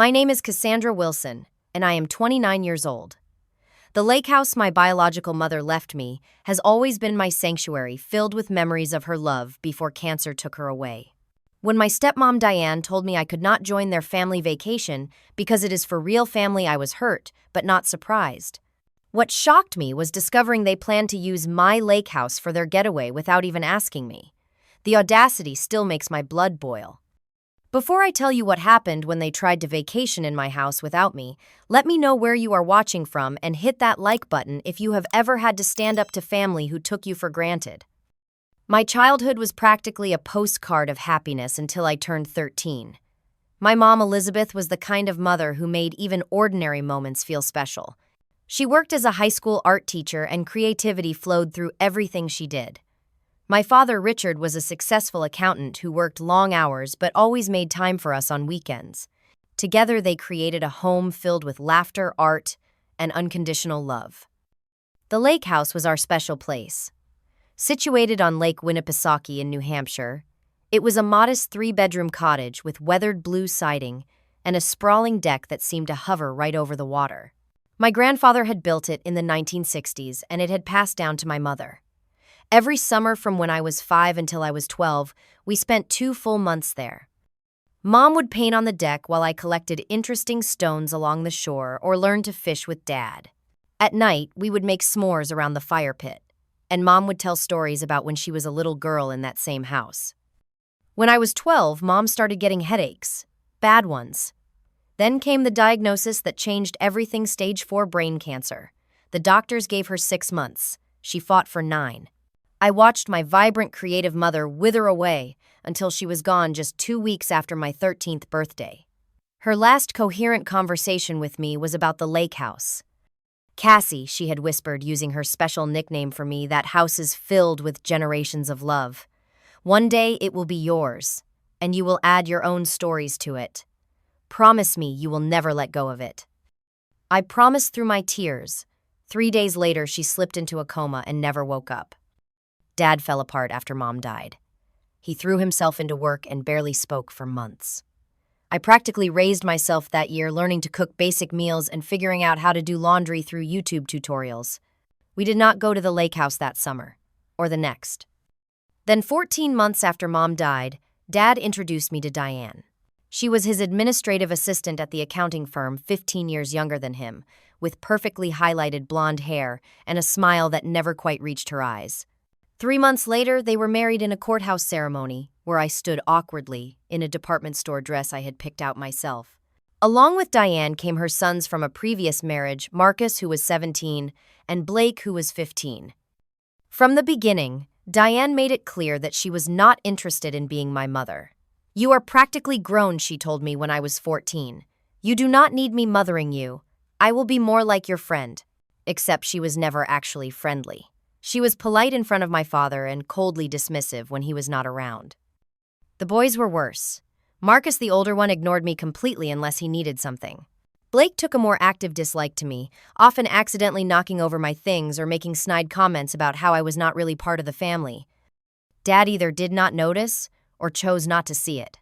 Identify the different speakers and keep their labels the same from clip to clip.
Speaker 1: My name is Cassandra Wilson, and I am 29 years old. The lake house my biological mother left me has always been my sanctuary, filled with memories of her love before cancer took her away. When my stepmom Diane told me I could not join their family vacation because it is for real family, I was hurt, but not surprised. What shocked me was discovering they planned to use my lake house for their getaway without even asking me. The audacity still makes my blood boil. Before I tell you what happened when they tried to vacation in my house without me, let me know where you are watching from and hit that like button if you have ever had to stand up to family who took you for granted. My childhood was practically a postcard of happiness until I turned 13. My mom, Elizabeth, was the kind of mother who made even ordinary moments feel special. She worked as a high school art teacher, and creativity flowed through everything she did. My father, Richard, was a successful accountant who worked long hours but always made time for us on weekends. Together, they created a home filled with laughter, art, and unconditional love. The lake house was our special place. Situated on Lake Winnipesaukee in New Hampshire, it was a modest 3-bedroom cottage with weathered blue siding and a sprawling deck that seemed to hover right over the water. My grandfather had built it in the 1960s, and it had passed down to my mother. Every summer from when I was 5 until I was 12, we spent 2 full months there. Mom would paint on the deck while I collected interesting stones along the shore or learned to fish with Dad. At night, we would make s'mores around the fire pit, and Mom would tell stories about when she was a little girl in that same house. When I was 12, Mom started getting headaches, bad ones. Then came the diagnosis that changed everything: stage 4 brain cancer. The doctors gave her 6 months. She fought for 9. I watched my vibrant, creative mother wither away until she was gone just 2 weeks after my 13th birthday. Her last coherent conversation with me was about the lake house. "Cassie," she had whispered, using her special nickname for me, "that house is filled with generations of love. One day it will be yours, and you will add your own stories to it. Promise me you will never let go of it." I promised through my tears. 3 days later, she slipped into a coma and never woke up. Dad fell apart after Mom died. He threw himself into work and barely spoke for months. I practically raised myself that year, learning to cook basic meals and figuring out how to do laundry through YouTube tutorials. We did not go to the lake house that summer, or the next. Then 14 months after Mom died, Dad introduced me to Diane. She was his administrative assistant at the accounting firm, 15 years younger than him, with perfectly highlighted blonde hair and a smile that never quite reached her eyes. 3 months later, they were married in a courthouse ceremony, where I stood awkwardly in a department store dress I had picked out myself. Along with Diane came her sons from a previous marriage, Marcus, who was 17, and Blake, who was 15. From the beginning, Diane made it clear that she was not interested in being my mother. "You are practically grown," she told me when I was 14. "You do not need me mothering you. I will be more like your friend." Except she was never actually friendly. She was polite in front of my father and coldly dismissive when he was not around. The boys were worse. Marcus, the older one, ignored me completely unless he needed something. Blake took a more active dislike to me, often accidentally knocking over my things or making snide comments about how I was not really part of the family. Dad either did not notice or chose not to see it.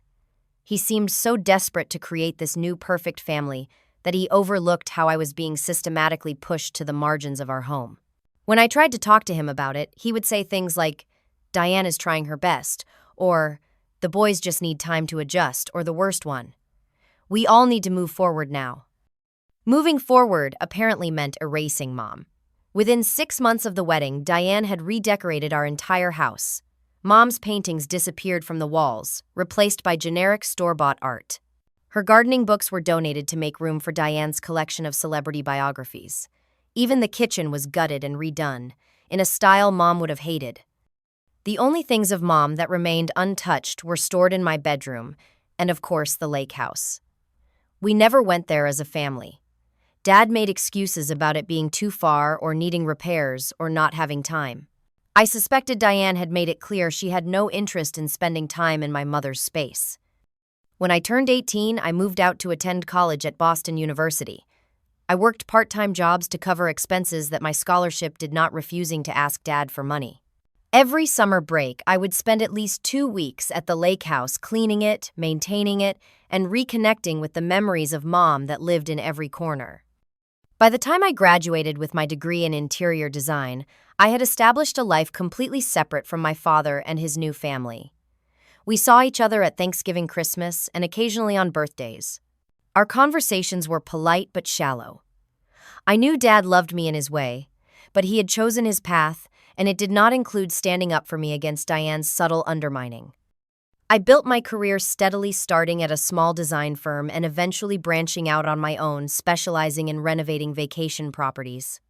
Speaker 1: He seemed so desperate to create this new perfect family that he overlooked how I was being systematically pushed to the margins of our home. When I tried to talk to him about it, he would say things like, "Diane is trying her best," or "The boys just need time to adjust," or the worst one, "We all need to move forward now." Moving forward apparently meant erasing Mom. Within 6 months of the wedding, Diane had redecorated our entire house. Mom's paintings disappeared from the walls, replaced by generic store-bought art. Her gardening books were donated to make room for Diane's collection of celebrity biographies. Even the kitchen was gutted and redone, in a style Mom would have hated. The only things of Mom that remained untouched were stored in my bedroom, and of course the lake house. We never went there as a family. Dad made excuses about it being too far or needing repairs or not having time. I suspected Diane had made it clear she had no interest in spending time in my mother's space. When I turned 18, I moved out to attend college at Boston University. I worked part-time jobs to cover expenses that my scholarship did not, refusing to ask Dad for money. Every summer break, I would spend at least 2 weeks at the lake house cleaning it, maintaining it, and reconnecting with the memories of Mom that lived in every corner. By the time I graduated with my degree in interior design, I had established a life completely separate from my father and his new family. We saw each other at Thanksgiving, Christmas, and occasionally on birthdays. Our conversations were polite but shallow. I knew Dad loved me in his way, but he had chosen his path, and it did not include standing up for me against Diane's subtle undermining. I built my career steadily, starting at a small design firm and eventually branching out on my own, specializing in renovating vacation properties.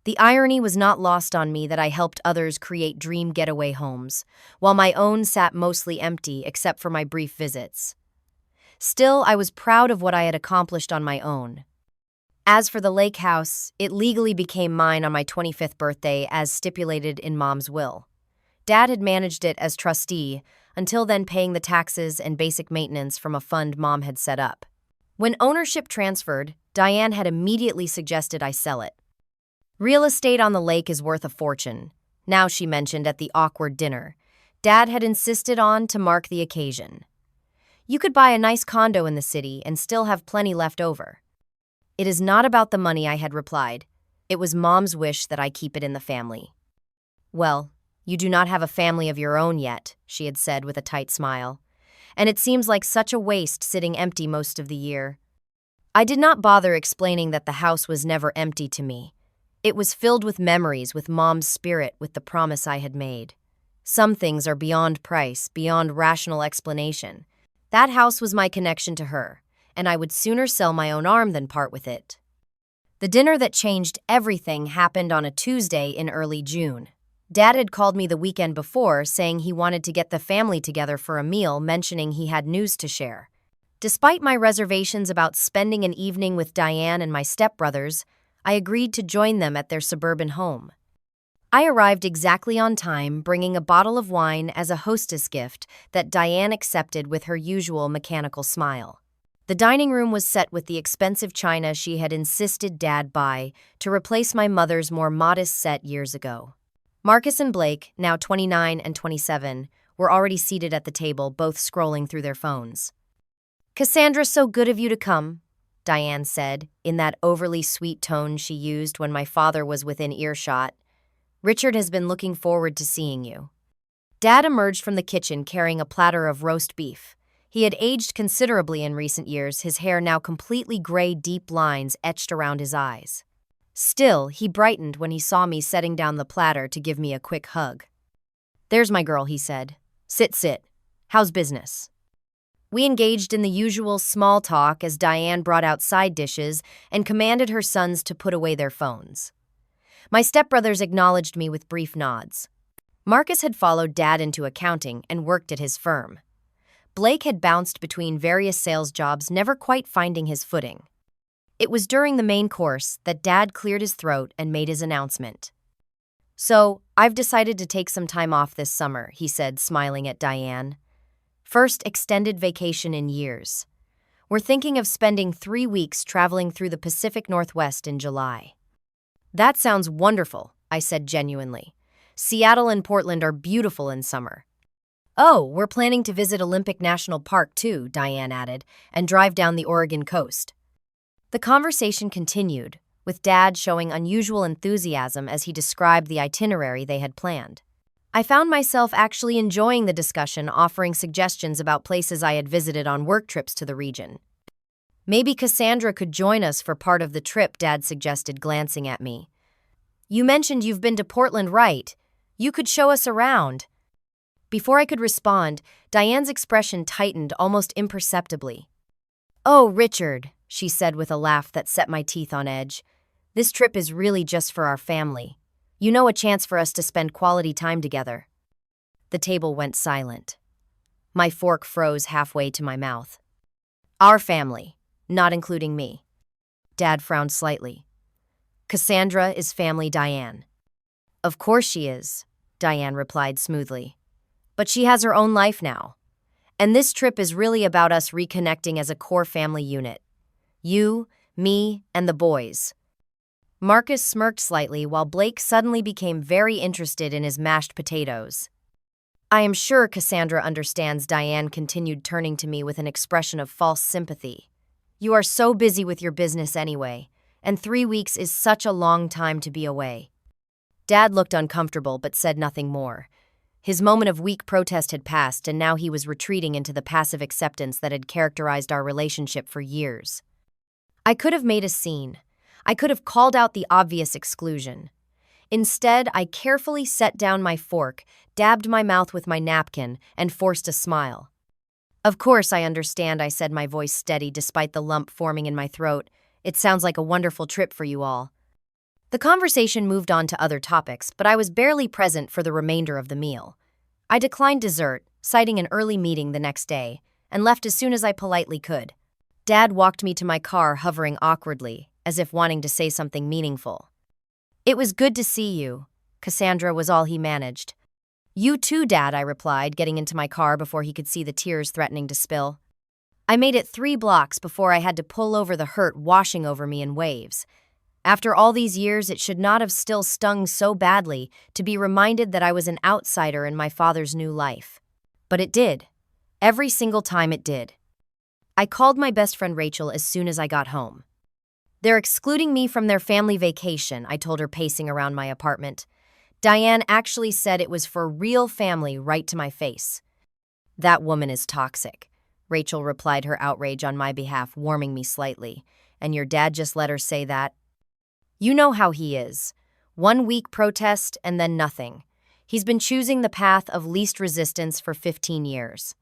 Speaker 1: The irony was not lost on me that I helped others create dream getaway homes, while my own sat mostly empty except for my brief visits. Still, I was proud of what I had accomplished on my own. As for the lake house, it legally became mine on my 25th birthday as stipulated in Mom's will. Dad had managed it as trustee, until then paying the taxes and basic maintenance from a fund Mom had set up. When ownership transferred, Diane had immediately suggested I sell it. Real estate on the lake is worth a fortune, now she mentioned at the awkward dinner. Dad had insisted on to mark the occasion. You could buy a nice condo in the city and still have plenty left over. It is not about the money, I had replied. It was Mom's wish that I keep it in the family. Well, you do not have a family of your own yet, she had said with a tight smile. And it seems like such a waste sitting empty most of the year. I did not bother explaining that the house was never empty to me. It was filled with memories, with Mom's spirit, with the promise I had made. Some things are beyond price, beyond rational explanation. That house was my connection to her, and I would sooner sell my own arm than part with it. The dinner that changed everything happened on a Tuesday in early June. Dad had called me the weekend before, saying he wanted to get the family together for a meal, mentioning he had news to share. Despite my reservations about spending an evening with Diane and my stepbrothers, I agreed to join them at their suburban home. I arrived exactly on time, bringing a bottle of wine as a hostess gift that Diane accepted with her usual mechanical smile. The dining room was set with the expensive china she had insisted Dad buy to replace my mother's more modest set years ago. Marcus and Blake, now 29 and 27, were already seated at the table, both scrolling through their phones. "Cassandra, so good of you to come," Diane said, in that overly sweet tone she used when my father was within earshot. "Richard has been looking forward to seeing you." Dad emerged from the kitchen carrying a platter of roast beef. He had aged considerably in recent years, his hair now completely gray, deep lines etched around his eyes. Still, he brightened when he saw me setting down the platter to give me a quick hug. "There's my girl," he said. Sit. How's business?" We engaged in the usual small talk as Diane brought out side dishes and commanded her sons to put away their phones. My stepbrothers acknowledged me with brief nods. Marcus had followed Dad into accounting and worked at his firm. Blake had bounced between various sales jobs, never quite finding his footing. It was during the main course that Dad cleared his throat and made his announcement. "So, I've decided to take some time off this summer," he said, smiling at Diane. "First extended vacation in years. We're thinking of spending 3 weeks traveling through the Pacific Northwest in July." "That sounds wonderful," I said genuinely. "Seattle and Portland are beautiful in summer." "Oh, we're planning to visit Olympic National Park too," Diane added, "and drive down the Oregon coast." The conversation continued, with Dad showing unusual enthusiasm as he described the itinerary they had planned. I found myself actually enjoying the discussion, offering suggestions about places I had visited on work trips to the region. "Maybe Cassandra could join us for part of the trip," Dad suggested, glancing at me. "You mentioned you've been to Portland, right? You could show us around." Before I could respond, Diane's expression tightened almost imperceptibly. "Oh, Richard," she said with a laugh that set my teeth on edge. "This trip is really just for our family. You know, a chance for us to spend quality time together." The table went silent. My fork froze halfway to my mouth. "Our family, not including me." Dad frowned slightly. "Cassandra is family, Diane." "Of course she is," Diane replied smoothly. "But she has her own life now. And this trip is really about us reconnecting as a core family unit. You, me, and the boys." Marcus smirked slightly while Blake suddenly became very interested in his mashed potatoes. I am sure Cassandra understands, Diane continued, turning to me with an expression of false sympathy. You are so busy with your business anyway, and 3 weeks is such a long time to be away. Dad looked uncomfortable but said nothing more. His moment of weak protest had passed, and now he was retreating into the passive acceptance that had characterized our relationship for years. I could have made a scene. I could have called out the obvious exclusion. Instead, I carefully set down my fork, dabbed my mouth with my napkin, and forced a smile. Of course I understand, I said, my voice steady despite the lump forming in my throat. It sounds like a wonderful trip for you all. The conversation moved on to other topics, but I was barely present for the remainder of the meal. I declined dessert, citing an early meeting the next day, and left as soon as I politely could. Dad walked me to my car, hovering awkwardly, as if wanting to say something meaningful. It was good to see you, Cassandra, was all he managed. You too, Dad, I replied, getting into my car before he could see the tears threatening to spill. I made it 3 blocks before I had to pull over, the hurt washing over me in waves. After all these years, it should not have still stung so badly to be reminded that I was an outsider in my father's new life. But it did. Every single time it did. I called my best friend Rachel as soon as I got home. They're excluding me from their family vacation, I told her, pacing around my apartment. Diane actually said it was for real family, right to my face. That woman is toxic, Rachel replied, her outrage on my behalf warming me slightly. And your dad just let her say that? You know how he is. 1 week protest and then nothing. He's been choosing the path of least resistance for 15 years.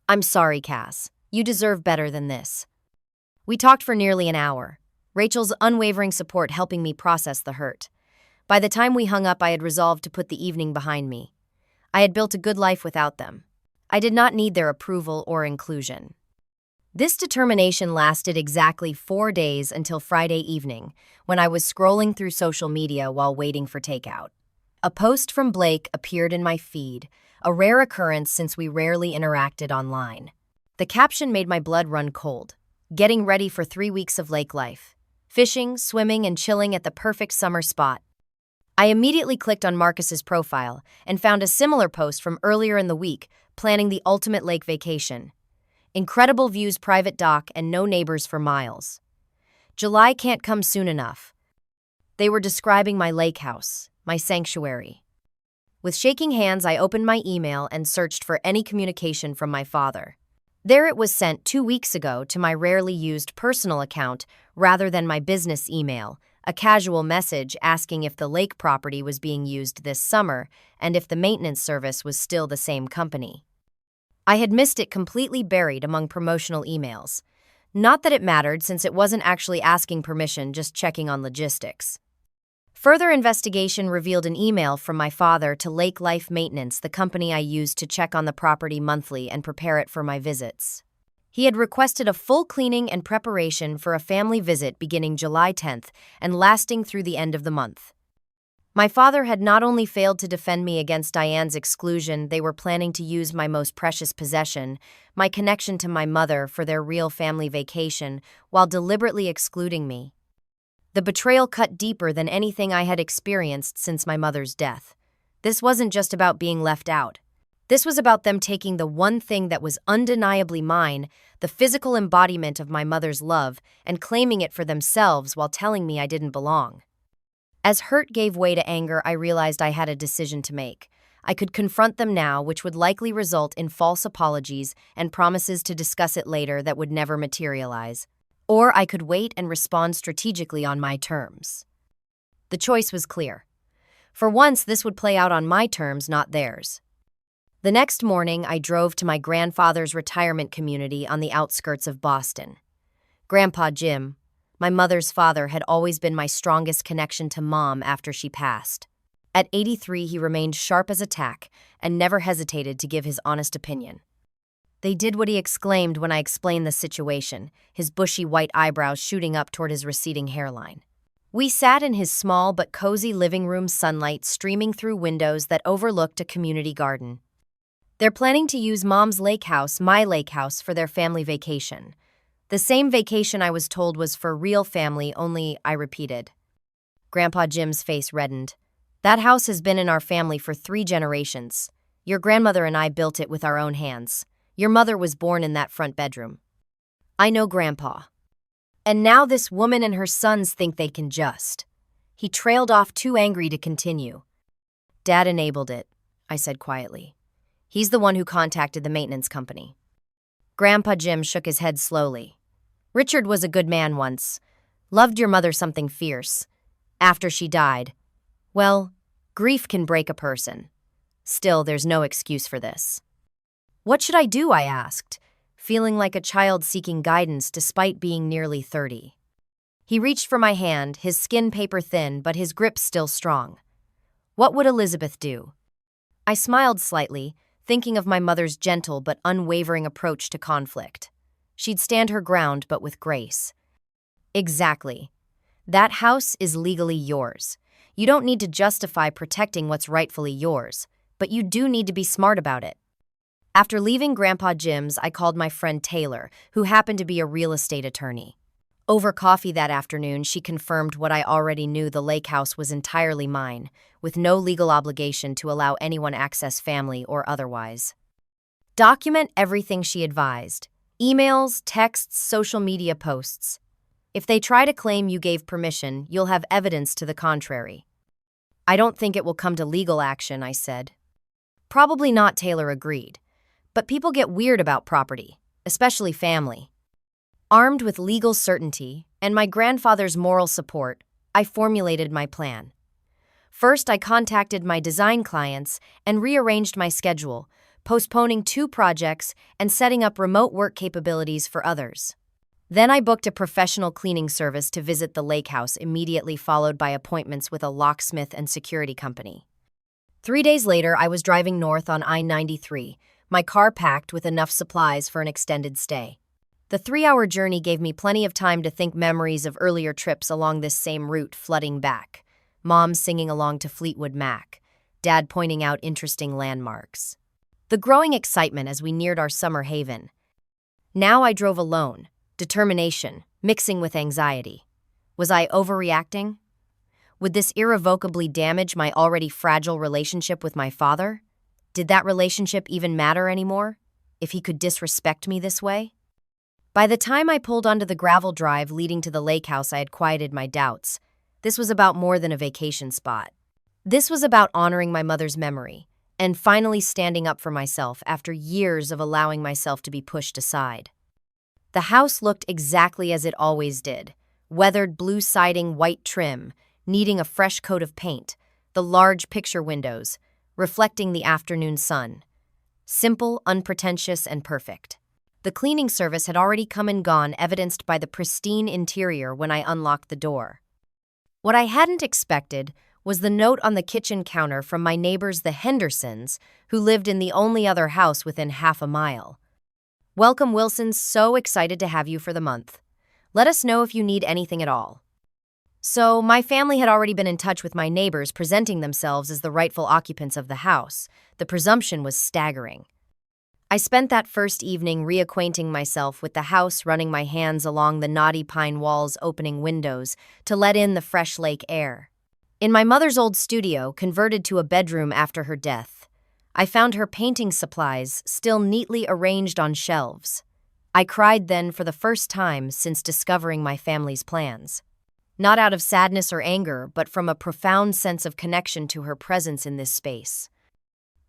Speaker 1: I'm sorry, Cass. You deserve better than this. We talked for nearly an hour, Rachel's unwavering support helping me process the hurt. By the time we hung up, I had resolved to put the evening behind me. I had built a good life without them. I did not need their approval or inclusion. This determination lasted exactly 4 days until Friday evening, when I was scrolling through social media while waiting for takeout. A post from Blake appeared in my feed, a rare occurrence since we rarely interacted online. The caption made my blood run cold. Getting ready for 3 weeks of lake life. Fishing, swimming, and chilling at the perfect summer spot. I immediately clicked on Marcus's profile and found a similar post from earlier in the week, planning the ultimate lake vacation. Incredible views, private dock, and no neighbors for miles. July can't come soon enough. They were describing my lake house, my sanctuary. With shaking hands, I opened my email and searched for any communication from my father. There it was, sent 2 weeks ago to my rarely used personal account rather than my business email, a casual message asking if the lake property was being used this summer and if the maintenance service was still the same company. I had missed it, completely buried among promotional emails. Not that it mattered, since it wasn't actually asking permission, just checking on logistics. Further investigation revealed an email from my father to Lake Life Maintenance, the company I used to check on the property monthly and prepare it for my visits. He had requested a full cleaning and preparation for a family visit beginning July 10th and lasting through the end of the month. My father had not only failed to defend me against Diane's exclusion, they were planning to use my most precious possession, my connection to my mother, for their real family vacation, while deliberately excluding me. The betrayal cut deeper than anything I had experienced since my mother's death. This wasn't just about being left out. This was about them taking the one thing that was undeniably mine, the physical embodiment of my mother's love, and claiming it for themselves while telling me I didn't belong. As hurt gave way to anger, I realized I had a decision to make. I could confront them now, which would likely result in false apologies and promises to discuss it later that would never materialize. Or I could wait and respond strategically on my terms. The choice was clear. For once, this would play out on my terms, not theirs. The next morning, I drove to my grandfather's retirement community on the outskirts of Boston. Grandpa Jim, my mother's father, had always been my strongest connection to Mom after she passed. At 83, he remained sharp as a tack and never hesitated to give his honest opinion. They did what he exclaimed when I explained the situation, his bushy white eyebrows shooting up toward his receding hairline. We sat in his small but cozy living room, sunlight streaming through windows that overlooked a community garden. They're planning to use Mom's lake house, my lake house, for their family vacation. The same vacation I was told was for real family, only, I repeated. Grandpa Jim's face reddened. That house has been in our family for 3 generations. Your grandmother and I built it with our own hands. Your mother was born in that front bedroom. I know, Grandpa. And now this woman and her sons think they can just. He trailed off, too angry to continue. Dad enabled it, I said quietly. He's the one who contacted the maintenance company. Grandpa Jim shook his head slowly. Richard was a good man once. Loved your mother something fierce. After she died, well, grief can break a person. Still, there's no excuse for this. What should I do? I asked, feeling like a child seeking guidance despite being nearly 30. He reached for my hand, his skin paper thin, but his grip still strong. What would Elizabeth do? I smiled slightly, thinking of my mother's gentle but unwavering approach to conflict. She'd stand her ground, but with grace. Exactly. That house is legally yours. You don't need to justify protecting what's rightfully yours, but you do need to be smart about it. After leaving Grandpa Jim's, I called my friend Taylor, who happened to be a real estate attorney. Over coffee that afternoon, she confirmed what I already knew: the lake house was entirely mine, with no legal obligation to allow anyone access, family or otherwise. Document everything, she advised. Emails, texts, social media posts. If they try to claim you gave permission, you'll have evidence to the contrary. I don't think it will come to legal action, I said. Probably not, Taylor agreed. But people get weird about property, especially family. Armed with legal certainty and my grandfather's moral support, I formulated my plan. First, I contacted my design clients and rearranged my schedule, postponing 2 projects and setting up remote work capabilities for others. Then I booked a professional cleaning service to visit the lake house, immediately followed by appointments with a locksmith and security company. 3 days later, I was driving north on I-93, my car packed with enough supplies for an extended stay. The 3-hour journey gave me plenty of time to think, memories of earlier trips along this same route flooding back. Mom singing along to Fleetwood Mac, Dad pointing out interesting landmarks. The growing excitement as we neared our summer haven. Now I drove alone, determination mixing with anxiety. Was I overreacting? Would this irrevocably damage my already fragile relationship with my father? Did that relationship even matter anymore, if he could disrespect me this way? By the time I pulled onto the gravel drive leading to the lake house, I had quieted my doubts. This was about more than a vacation spot. This was about honoring my mother's memory and finally standing up for myself after years of allowing myself to be pushed aside. The house looked exactly as it always did: weathered blue siding, white trim, needing a fresh coat of paint, the large picture windows, reflecting the afternoon sun. Simple, unpretentious, and perfect. The cleaning service had already come and gone, evidenced by the pristine interior when I unlocked the door. What I hadn't expected was the note on the kitchen counter from my neighbors, the Hendersons, who lived in the only other house within half a mile. Welcome, Wilsons. So excited to have you for the month. Let us know if you need anything at all. So, my family had already been in touch with my neighbors, presenting themselves as the rightful occupants of the house. The presumption was staggering. I spent that first evening reacquainting myself with the house, running my hands along the knotty pine walls, opening windows to let in the fresh lake air. In my mother's old studio, converted to a bedroom after her death, I found her painting supplies still neatly arranged on shelves. I cried then for the first time since discovering my family's plans. Not out of sadness or anger, but from a profound sense of connection to her presence in this space.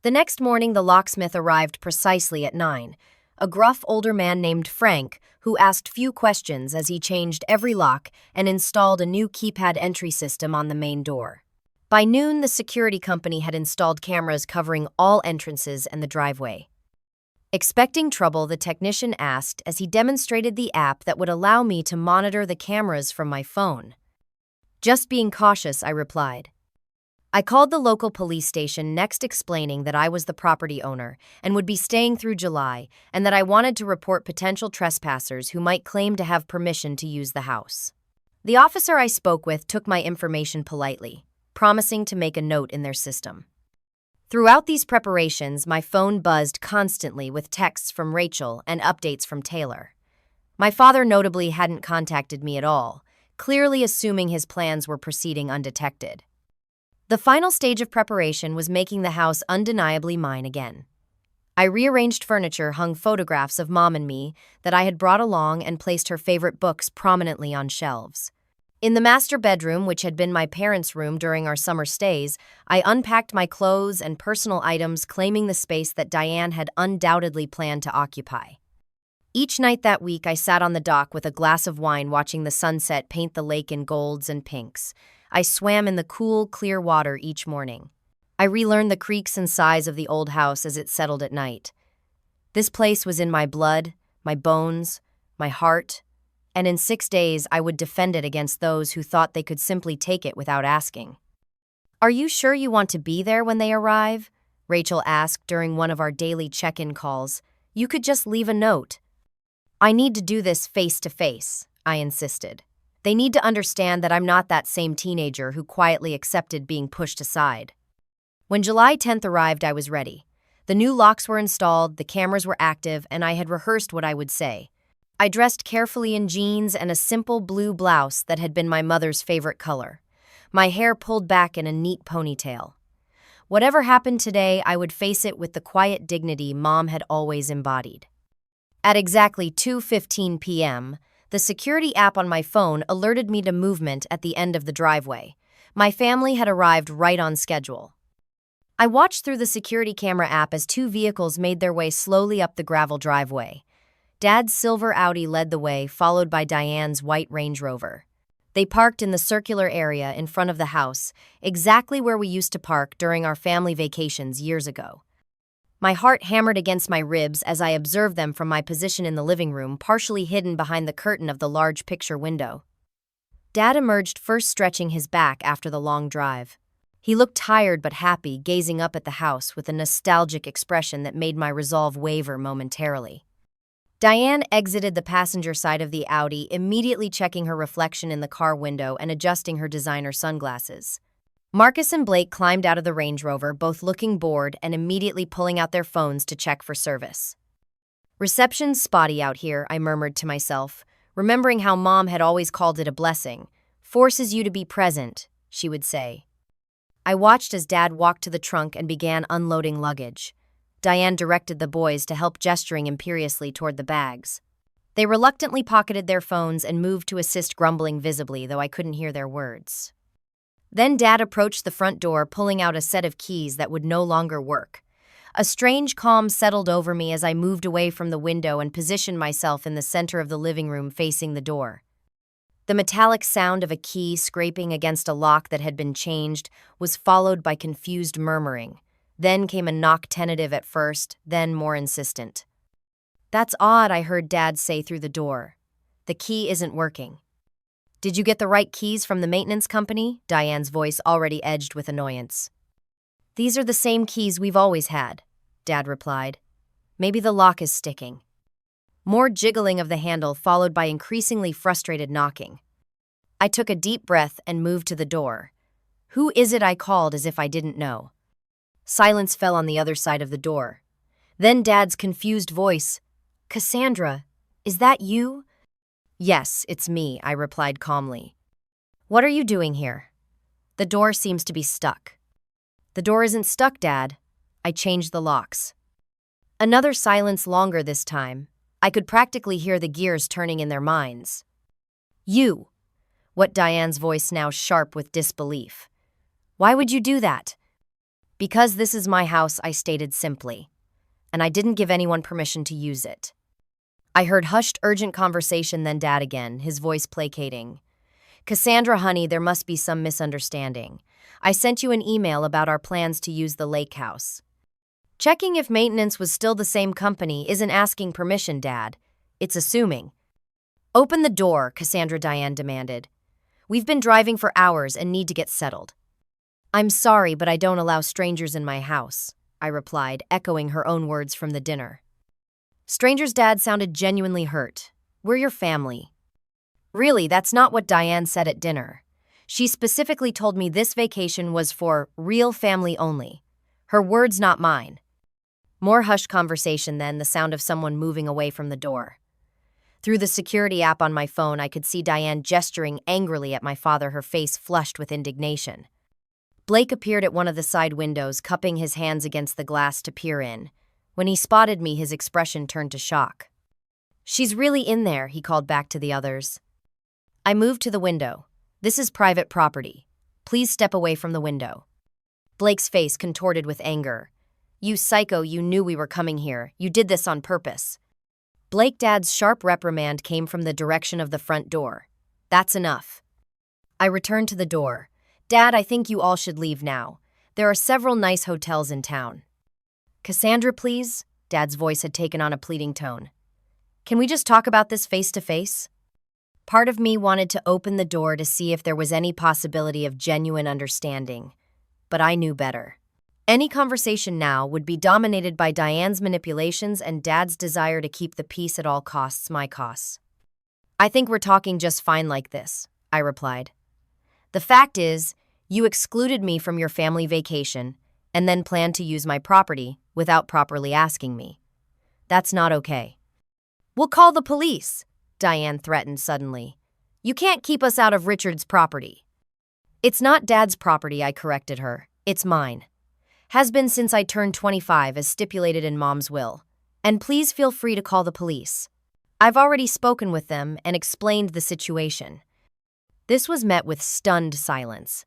Speaker 1: The next morning, the locksmith arrived precisely at 9, a gruff older man named Frank who asked few questions as he changed every lock and installed a new keypad entry system on the main door. By noon, the security company had installed cameras covering all entrances and the driveway. Expecting trouble, the technician asked as he demonstrated the app that would allow me to monitor the cameras from my phone. Just being cautious, I replied. I called the local police station, next explaining that I was the property owner and would be staying through July, and that I wanted to report potential trespassers who might claim to have permission to use the house. The officer I spoke with took my information politely, promising to make a note in their system. Throughout these preparations, my phone buzzed constantly with texts from Rachel and updates from Taylor. My father notably hadn't contacted me at all, clearly assuming his plans were proceeding undetected. The final stage of preparation was making the house undeniably mine again. I rearranged furniture, hung photographs of Mom and me that I had brought along, and placed her favorite books prominently on shelves. In the master bedroom, which had been my parents' room during our summer stays, I unpacked my clothes and personal items, claiming the space that Diane had undoubtedly planned to occupy. Each night that week, I sat on the dock with a glass of wine, watching the sunset paint the lake in golds and pinks. I swam in the cool, clear water each morning. I relearned the creaks and sighs of the old house as it settled at night. This place was in my blood, my bones, my heart, and in 6 days I would defend it against those who thought they could simply take it without asking. "Are you sure you want to be there when they arrive?" Rachel asked during one of our daily check-in calls. "You could just leave a note." "I need to do this face to face," I insisted. "They need to understand that I'm not that same teenager who quietly accepted being pushed aside." When July 10th arrived, I was ready. The new locks were installed, the cameras were active, and I had rehearsed what I would say. I dressed carefully in jeans and a simple blue blouse that had been my mother's favorite color. My hair pulled back in a neat ponytail. Whatever happened today, I would face it with the quiet dignity Mom had always embodied. At exactly 2:15 p.m., the security app on my phone alerted me to movement at the end of the driveway. My family had arrived right on schedule. I watched through the security camera app as 2 vehicles made their way slowly up the gravel driveway. Dad's silver Audi led the way, followed by Diane's white Range Rover. They parked in the circular area in front of the house, exactly where we used to park during our family vacations years ago. My heart hammered against my ribs as I observed them from my position in the living room, partially hidden behind the curtain of the large picture window. Dad emerged first, stretching his back after the long drive. He looked tired but happy, gazing up at the house with a nostalgic expression that made my resolve waver momentarily. Diane exited the passenger side of the Audi, immediately checking her reflection in the car window and adjusting her designer sunglasses. Marcus and Blake climbed out of the Range Rover, both looking bored and immediately pulling out their phones to check for service. "Reception's spotty out here," I murmured to myself, remembering how Mom had always called it a blessing. "Forces you to be present," she would say. I watched as Dad walked to the trunk and began unloading luggage. Diane directed the boys to help, gesturing imperiously toward the bags. They reluctantly pocketed their phones and moved to assist, grumbling visibly, though I couldn't hear their words. Then Dad approached the front door, pulling out a set of keys that would no longer work. A strange calm settled over me as I moved away from the window and positioned myself in the center of the living room, facing the door. The metallic sound of a key scraping against a lock that had been changed was followed by confused murmuring. Then came a knock, tentative at first, then more insistent. "That's odd," I heard Dad say through the door. "The key isn't working." "Did you get the right keys from the maintenance company?" Diane's voice already edged with annoyance. "These are the same keys we've always had," Dad replied. "Maybe the lock is sticking." More jiggling of the handle, followed by increasingly frustrated knocking. I took a deep breath and moved to the door. "Who is it?" I called, as if I didn't know. Silence fell on the other side of the door. Then Dad's confused voice. "Cassandra, is that you?" "Yes, it's me," I replied calmly. "What are you doing here?" "The door seems to be stuck." "The door isn't stuck, Dad. I changed the locks." Another silence, longer this time. I could practically hear the gears turning in their minds. "You?" What Diane's voice now sharp with disbelief. "Why would you do that?" "Because this is my house," I stated simply, "and I didn't give anyone permission to use it." I heard hushed, urgent conversation, then Dad again, his voice placating. "Cassandra, honey, there must be some misunderstanding. I sent you an email about our plans to use the lake house. Checking if maintenance was still the same company isn't asking permission, Dad. It's assuming." "Open the door," Cassandra Diane demanded. "We've been driving for hours and need to get settled." "I'm sorry, but I don't allow strangers in my house," I replied, echoing her own words from the dinner. Strangers? Dad sounded genuinely hurt. "We're your family." "Really, that's not what Diane said at dinner. She specifically told me this vacation was for real family only. Her words, not mine." More hushed conversation, then the sound of someone moving away from the door. Through the security app on my phone, I could see Diane gesturing angrily at my father, her face flushed with indignation. Blake appeared at one of the side windows, cupping his hands against the glass to peer in. When he spotted me, his expression turned to shock. "She's really in there," he called back to the others. I moved to the window. "This is private property. Please step away from the window." Blake's face contorted with anger. "You psycho, you knew we were coming here. You did this on purpose." Blake Dad's sharp reprimand came from the direction of the front door. "That's enough." I returned to the door. "Dad, I think you all should leave now. There are several nice hotels in town." "Cassandra, please?" Dad's voice had taken on a pleading tone. "Can we just talk about this face to face?" Part of me wanted to open the door to see if there was any possibility of genuine understanding, but I knew better. Any conversation now would be dominated by Diane's manipulations and Dad's desire to keep the peace at all costs, my costs. "I think we're talking just fine like this," I replied. "The fact is, you excluded me from your family vacation and then planned to use my property without properly asking me. That's not okay." "We'll call the police," Diane threatened suddenly. "You can't keep us out of Richard's property." "It's not Dad's property," I corrected her. "It's mine. Has been since I turned 25 as stipulated in Mom's will. And please feel free to call the police. I've already spoken with them and explained the situation." This was met with stunned silence.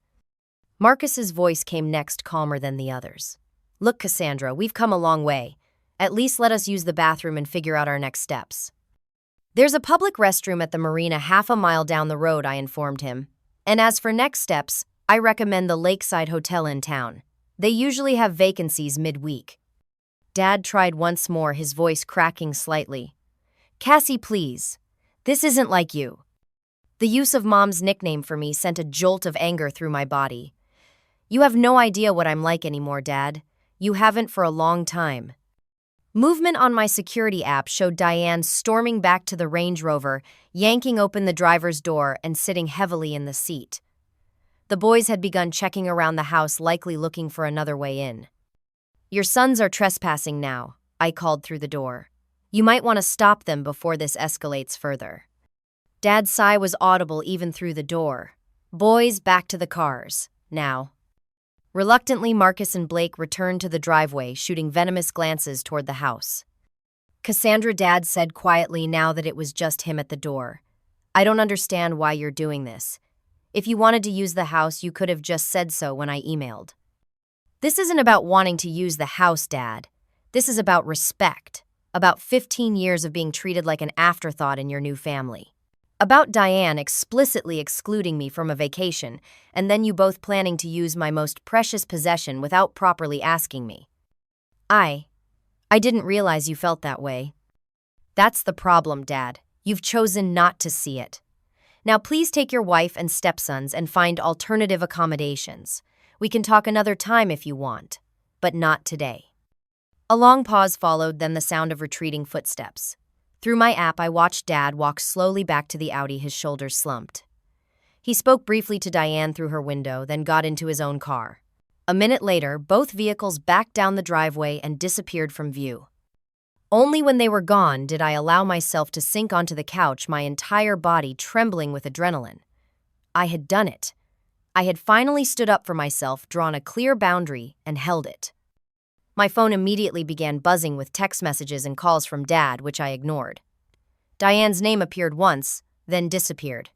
Speaker 1: Marcus's voice came next, calmer than the others. "Look, Cassandra, we've come a long way. At least let us use the bathroom and figure out our next steps." "There's a public restroom at the marina half a mile down the road," I informed him. "And as for next steps, I recommend the Lakeside Hotel in town. They usually have vacancies midweek." Dad tried once more, his voice cracking slightly. "Cassie, please. This isn't like you." The use of Mom's nickname for me sent a jolt of anger through my body. "You have no idea what I'm like anymore, Dad. You haven't for a long time." Movement on my security app showed Diane storming back to the Range Rover, yanking open the driver's door and sitting heavily in the seat. The boys had begun checking around the house, likely looking for another way in. "Your sons are trespassing now," I called through the door. "You might want to stop them before this escalates further." Dad's sigh was audible even through the door. "Boys, back to the cars, now." Reluctantly, Marcus and Blake returned to the driveway, shooting venomous glances toward the house. "Cassandra," Dad said quietly now that it was just him at the door. "I don't understand why you're doing this. If you wanted to use the house, you could have just said so when I emailed." "This isn't about wanting to use the house, Dad. This is about respect, about 15 years of being treated like an afterthought in your new family. About Diane explicitly excluding me from a vacation, and then you both planning to use my most precious possession without properly asking me. I didn't realize you felt that way." "That's the problem, Dad. You've chosen not to see it. Now please take your wife and stepsons and find alternative accommodations. We can talk another time if you want, but not today." A long pause followed, then the sound of retreating footsteps. Through my app, I watched Dad walk slowly back to the Audi, his shoulders slumped. He spoke briefly to Diane through her window, then got into his own car. A minute later, both vehicles backed down the driveway and disappeared from view. Only when they were gone did I allow myself to sink onto the couch, my entire body trembling with adrenaline. I had done it. I had finally stood up for myself, drawn a clear boundary, and held it. My phone immediately began buzzing with text messages and calls from Dad, which I ignored. Diane's name appeared once, then disappeared.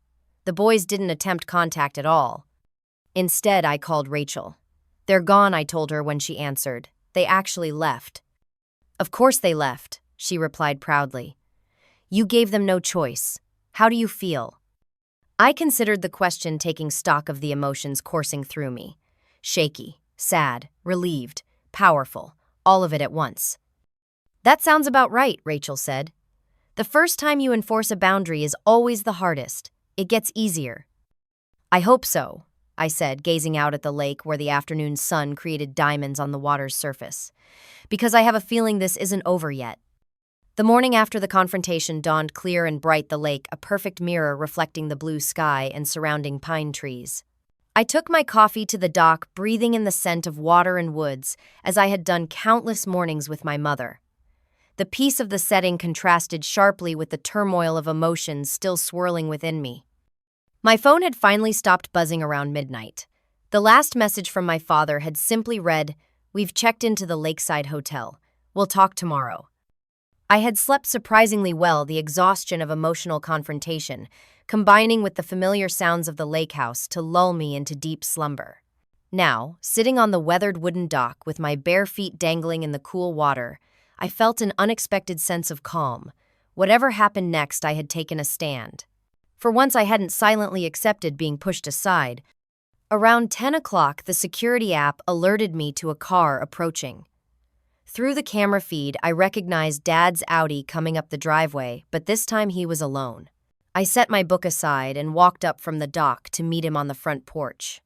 Speaker 1: The boys didn't attempt contact at all. Instead, I called Rachel. "They're gone," I told her when she answered. "They actually left." "Of course they left," she replied proudly. "You gave them no choice. How do you feel?" I considered the question, taking stock of the emotions coursing through me. Shaky, sad, relieved, powerful, all of it at once. "That sounds about right," Rachel said. "The first time you enforce a boundary is always the hardest. It gets easier." "I hope so," I said, gazing out at the lake where the afternoon sun created diamonds on the water's surface. "Because I have a feeling this isn't over yet." The morning after the confrontation dawned clear and bright, the lake, a perfect mirror reflecting the blue sky and surrounding pine trees. I took my coffee to the dock, breathing in the scent of water and woods, as I had done countless mornings with my mother. The peace of the setting contrasted sharply with the turmoil of emotions still swirling within me. My phone had finally stopped buzzing around midnight. The last message from my father had simply read, "We've checked into the Lakeside Hotel. We'll talk tomorrow." I had slept surprisingly well, the exhaustion of emotional confrontation, combining with the familiar sounds of the lake house to lull me into deep slumber. Now, sitting on the weathered wooden dock with my bare feet dangling in the cool water, I felt an unexpected sense of calm. Whatever happened next, I had taken a stand. For once, I hadn't silently accepted being pushed aside. Around 10 o'clock, the security app alerted me to a car approaching. Through the camera feed, I recognized Dad's Audi coming up the driveway, but this time he was alone. I set my book aside and walked up from the dock to meet him on the front porch.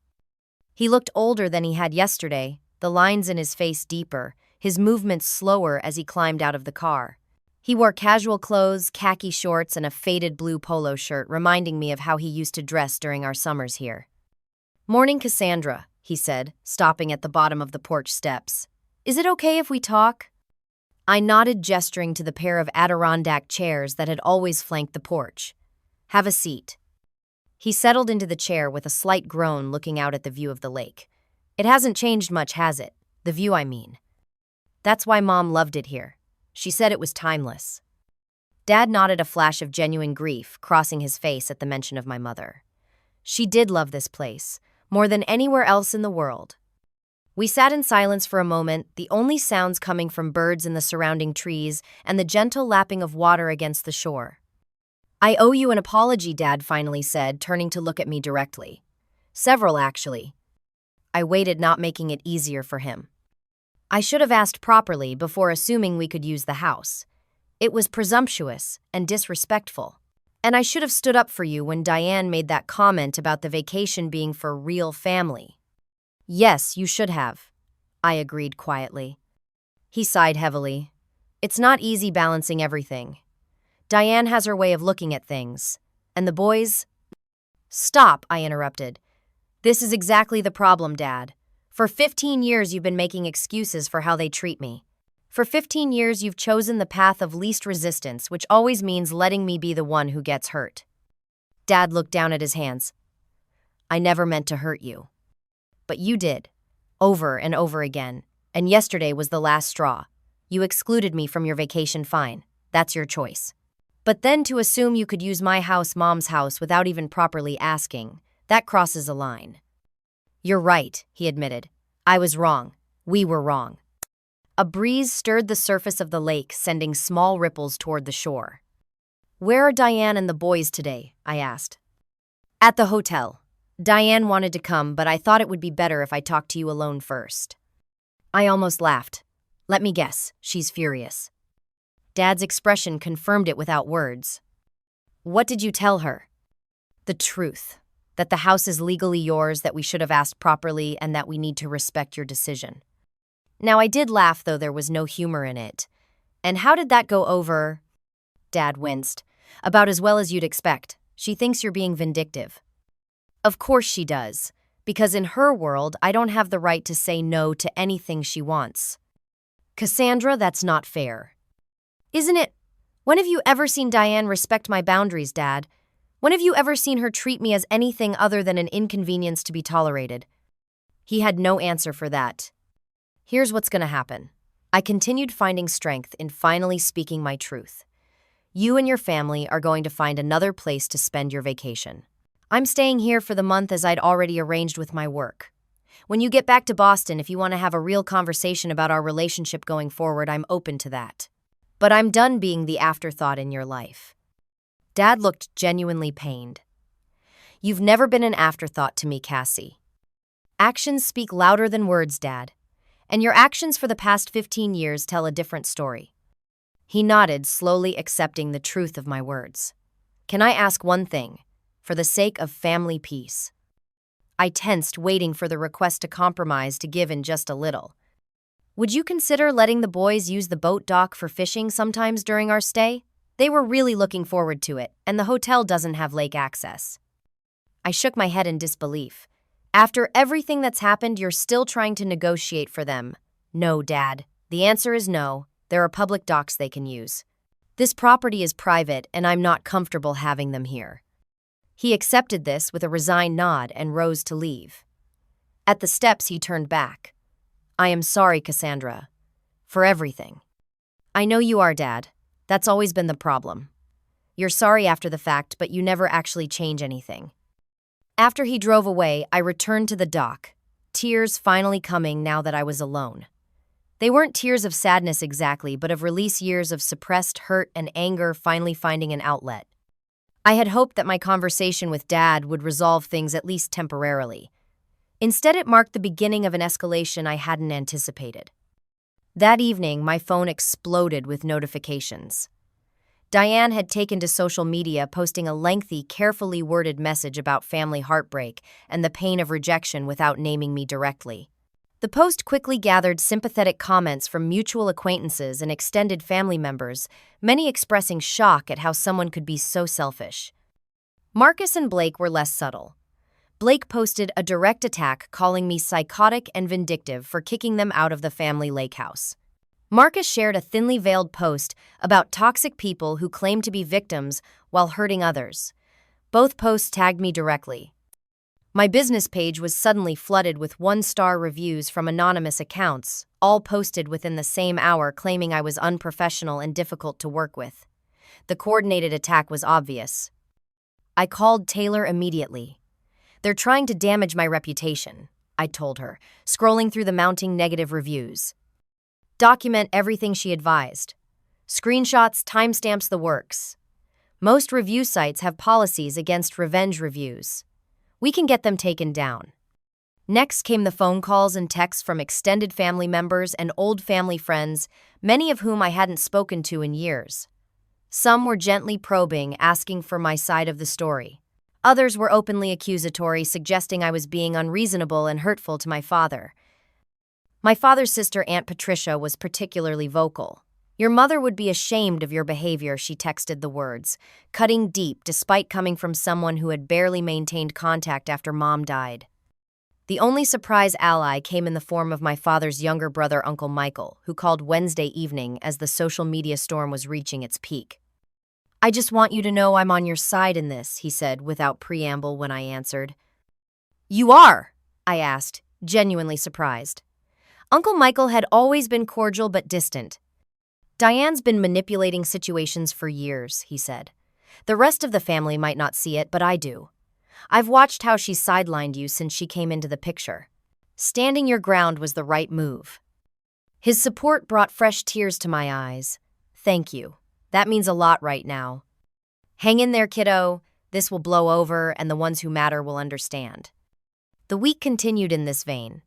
Speaker 1: He looked older than he had yesterday, the lines in his face deeper, his movements slower as he climbed out of the car. He wore casual clothes, khaki shorts, and a faded blue polo shirt, reminding me of how he used to dress during our summers here. "Morning, Cassandra," he said, stopping at the bottom of the porch steps. "Is it okay if we talk?" I nodded, gesturing to the pair of Adirondack chairs that had always flanked the porch. "Have a seat." He settled into the chair with a slight groan, looking out at the view of the lake. "It hasn't changed much, has it? The view, I mean." "That's why Mom loved it here. She said it was timeless." Dad nodded, a flash of genuine grief crossing his face at the mention of my mother. "She did love this place, more than anywhere else in the world." We sat in silence for a moment, the only sounds coming from birds in the surrounding trees and the gentle lapping of water against the shore. "I owe you an apology," Dad finally said, turning to look at me directly. "Several, actually." I waited, not making it easier for him. "I should have asked properly before assuming we could use the house. It was presumptuous and disrespectful. And I should have stood up for you when Diane made that comment about the vacation being for real family." "Yes, you should have," I agreed quietly. He sighed heavily. "It's not easy balancing everything. Diane has her way of looking at things. And the boys—" "Stop," I interrupted. "This is exactly the problem, Dad. For 15 years you've been making excuses for how they treat me. For 15 years you've chosen the path of least resistance, which always means letting me be the one who gets hurt." Dad looked down at his hands. "I never meant to hurt you. But you did, over and over again, and yesterday was the last straw. You excluded me from your vacation, fine. That's your choice. But then to assume you could use my house, Mom's house, without even properly asking, that crosses a line." "You're right," he admitted. "I was wrong. We were wrong." A breeze stirred the surface of the lake, sending small ripples toward the shore. "Where are Diane and the boys today?" I asked. "At the hotel. Diane wanted to come, but I thought it would be better if I talked to you alone first." I almost laughed. "Let me guess, she's furious." Dad's expression confirmed it without words. "What did you tell her?" "The truth. That the house is legally yours, that we should have asked properly, and that we need to respect your decision." Now, I did laugh, though there was no humor in it. "And how did that go over?" Dad winced. "About as well as you'd expect. She thinks you're being vindictive." "Of course she does, because in her world, I don't have the right to say no to anything she wants." "Cassandra, that's not fair." "Isn't it? When have you ever seen Diane respect my boundaries, Dad? When have you ever seen her treat me as anything other than an inconvenience to be tolerated?" He had no answer for that. "Here's what's going to happen." I continued, finding strength in finally speaking my truth. "You and your family are going to find another place to spend your vacation. I'm staying here for the month as I'd already arranged with my work. When you get back to Boston, if you want to have a real conversation about our relationship going forward, I'm open to that. But I'm done being the afterthought in your life." Dad looked genuinely pained. "You've never been an afterthought to me, Cassie. Actions speak louder than words, Dad. And your actions for the past 15 years tell a different story." He nodded, slowly accepting the truth of my words. "Can I ask one thing? For the sake of family peace." I tensed, waiting for the request to compromise to give in just a little. "Would you consider letting the boys use the boat dock for fishing sometimes during our stay? They were really looking forward to it, and the hotel doesn't have lake access." I shook my head in disbelief. "After everything that's happened, you're still trying to negotiate for them?" "No, Dad. The answer is no, There are public docks they can use. This property is private, and I'm not comfortable having them here." He accepted this with a resigned nod and rose to leave. At the steps, he turned back. "I am sorry, Cassandra. For everything." "I know you are, Dad. That's always been the problem. You're sorry after the fact, but you never actually change anything." After he drove away, I returned to the dock, tears finally coming now that I was alone. They weren't tears of sadness exactly, but of release, years of suppressed hurt and anger finally finding an outlet. I had hoped that my conversation with Dad would resolve things at least temporarily. Instead, it marked the beginning of an escalation I hadn't anticipated. That evening, my phone exploded with notifications. Diane had taken to social media, posting a lengthy, carefully worded message about family heartbreak and the pain of rejection without naming me directly. The post quickly gathered sympathetic comments from mutual acquaintances and extended family members, many expressing shock at how someone could be so selfish. Marcus and Blake were less subtle. Blake posted a direct attack, calling me psychotic and vindictive for kicking them out of the family lake house. Marcus shared a thinly veiled post about toxic people who claim to be victims while hurting others. Both posts tagged me directly. My business page was suddenly flooded with one-star reviews from anonymous accounts, all posted within the same hour, claiming I was unprofessional and difficult to work with. The coordinated attack was obvious. I called Taylor immediately. "They're trying to damage my reputation," I told her, scrolling through the mounting negative reviews. "Document everything," she advised. "Screenshots, timestamps, the works. Most review sites have policies against revenge reviews. We can get them taken down." Next came the phone calls and texts from extended family members and old family friends, many of whom I hadn't spoken to in years. Some were gently probing, asking for my side of the story. Others were openly accusatory, suggesting I was being unreasonable and hurtful to my father. My father's sister, Aunt Patricia, was particularly vocal. "Your mother would be ashamed of your behavior," she texted the words, cutting deep despite coming from someone who had barely maintained contact after Mom died. The only surprise ally came in the form of my father's younger brother, Uncle Michael, who called Wednesday evening as the social media storm was reaching its peak. "I just want you to know I'm on your side in this," he said without preamble when I answered. "You are?" I asked, genuinely surprised. Uncle Michael had always been cordial but distant. "Diane's been manipulating situations for years," he said. "The rest of the family might not see it, but I do. I've watched how she's sidelined you since she came into the picture. Standing your ground was the right move." His support brought fresh tears to my eyes. "Thank you. That means a lot right now. Hang in there, kiddo. This will blow over, and the ones who matter will understand." The week continued in this vein.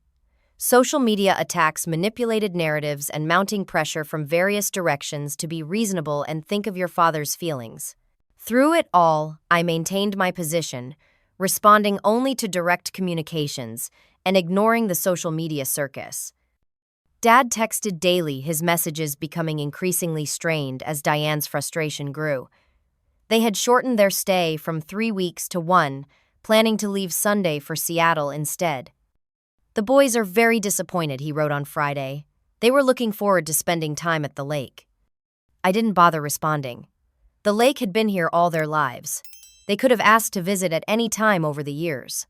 Speaker 1: Social media attacks, manipulated narratives, and mounting pressure from various directions to be reasonable and think of your father's feelings. Through it all, I maintained my position, responding only to direct communications and ignoring the social media circus. Dad texted daily, his messages becoming increasingly strained as Diane's frustration grew. They had shortened their stay from 3 weeks to 1, planning to leave Sunday for Seattle instead. "The boys are very disappointed," he wrote on Friday. "They were looking forward to spending time at the lake." I didn't bother responding. The lake had been here all their lives. They could have asked to visit at any time over the years.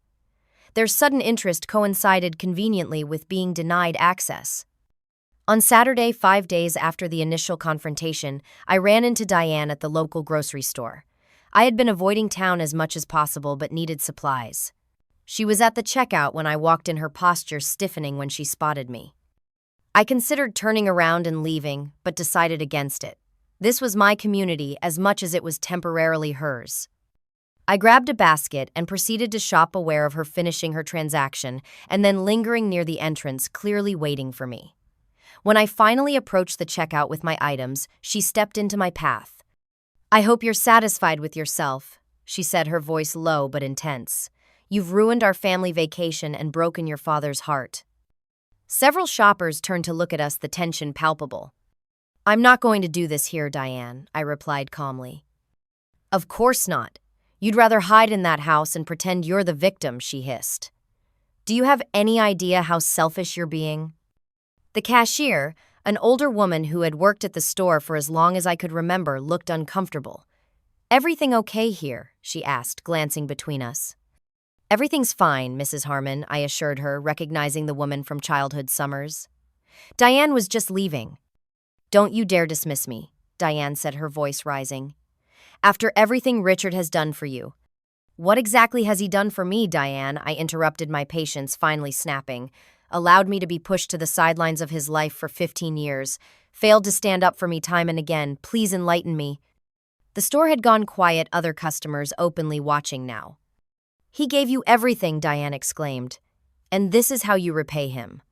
Speaker 1: Their sudden interest coincided conveniently with being denied access. On Saturday, 5 days after the initial confrontation, I ran into Diane at the local grocery store. I had been avoiding town as much as possible but needed supplies. She was at the checkout when I walked in, her posture stiffening when she spotted me. I considered turning around and leaving, but decided against it. This was my community as much as it was temporarily hers. I grabbed a basket and proceeded to shop, aware of her finishing her transaction and then lingering near the entrance, clearly waiting for me. When I finally approached the checkout with my items, she stepped into my path. "I hope you're satisfied with yourself," she said, her voice low but intense. "You've ruined our family vacation and broken your father's heart." Several shoppers turned to look at us, the tension palpable. "I'm not going to do this here, Diane," I replied calmly. "Of course not. You'd rather hide in that house and pretend you're the victim," she hissed. "Do you have any idea how selfish you're being?" The cashier, An older woman who had worked at the store for as long as I could remember looked uncomfortable. "Everything okay here?" she asked, glancing between us. "Everything's fine, Mrs. Harmon," I assured her, recognizing the woman from childhood summers. "Diane was just leaving." "Don't you dare dismiss me," Diane said, her voice rising. "After everything Richard has done for you." "What exactly has he done for me, Diane?" I interrupted, my patience finally snapping. "Allowed me to be pushed to the sidelines of his life for 15 years. Failed to stand up for me time and again. Please enlighten me." The store had gone quiet, other customers openly watching now. "He gave you everything," Diane exclaimed. "And this is how you repay him.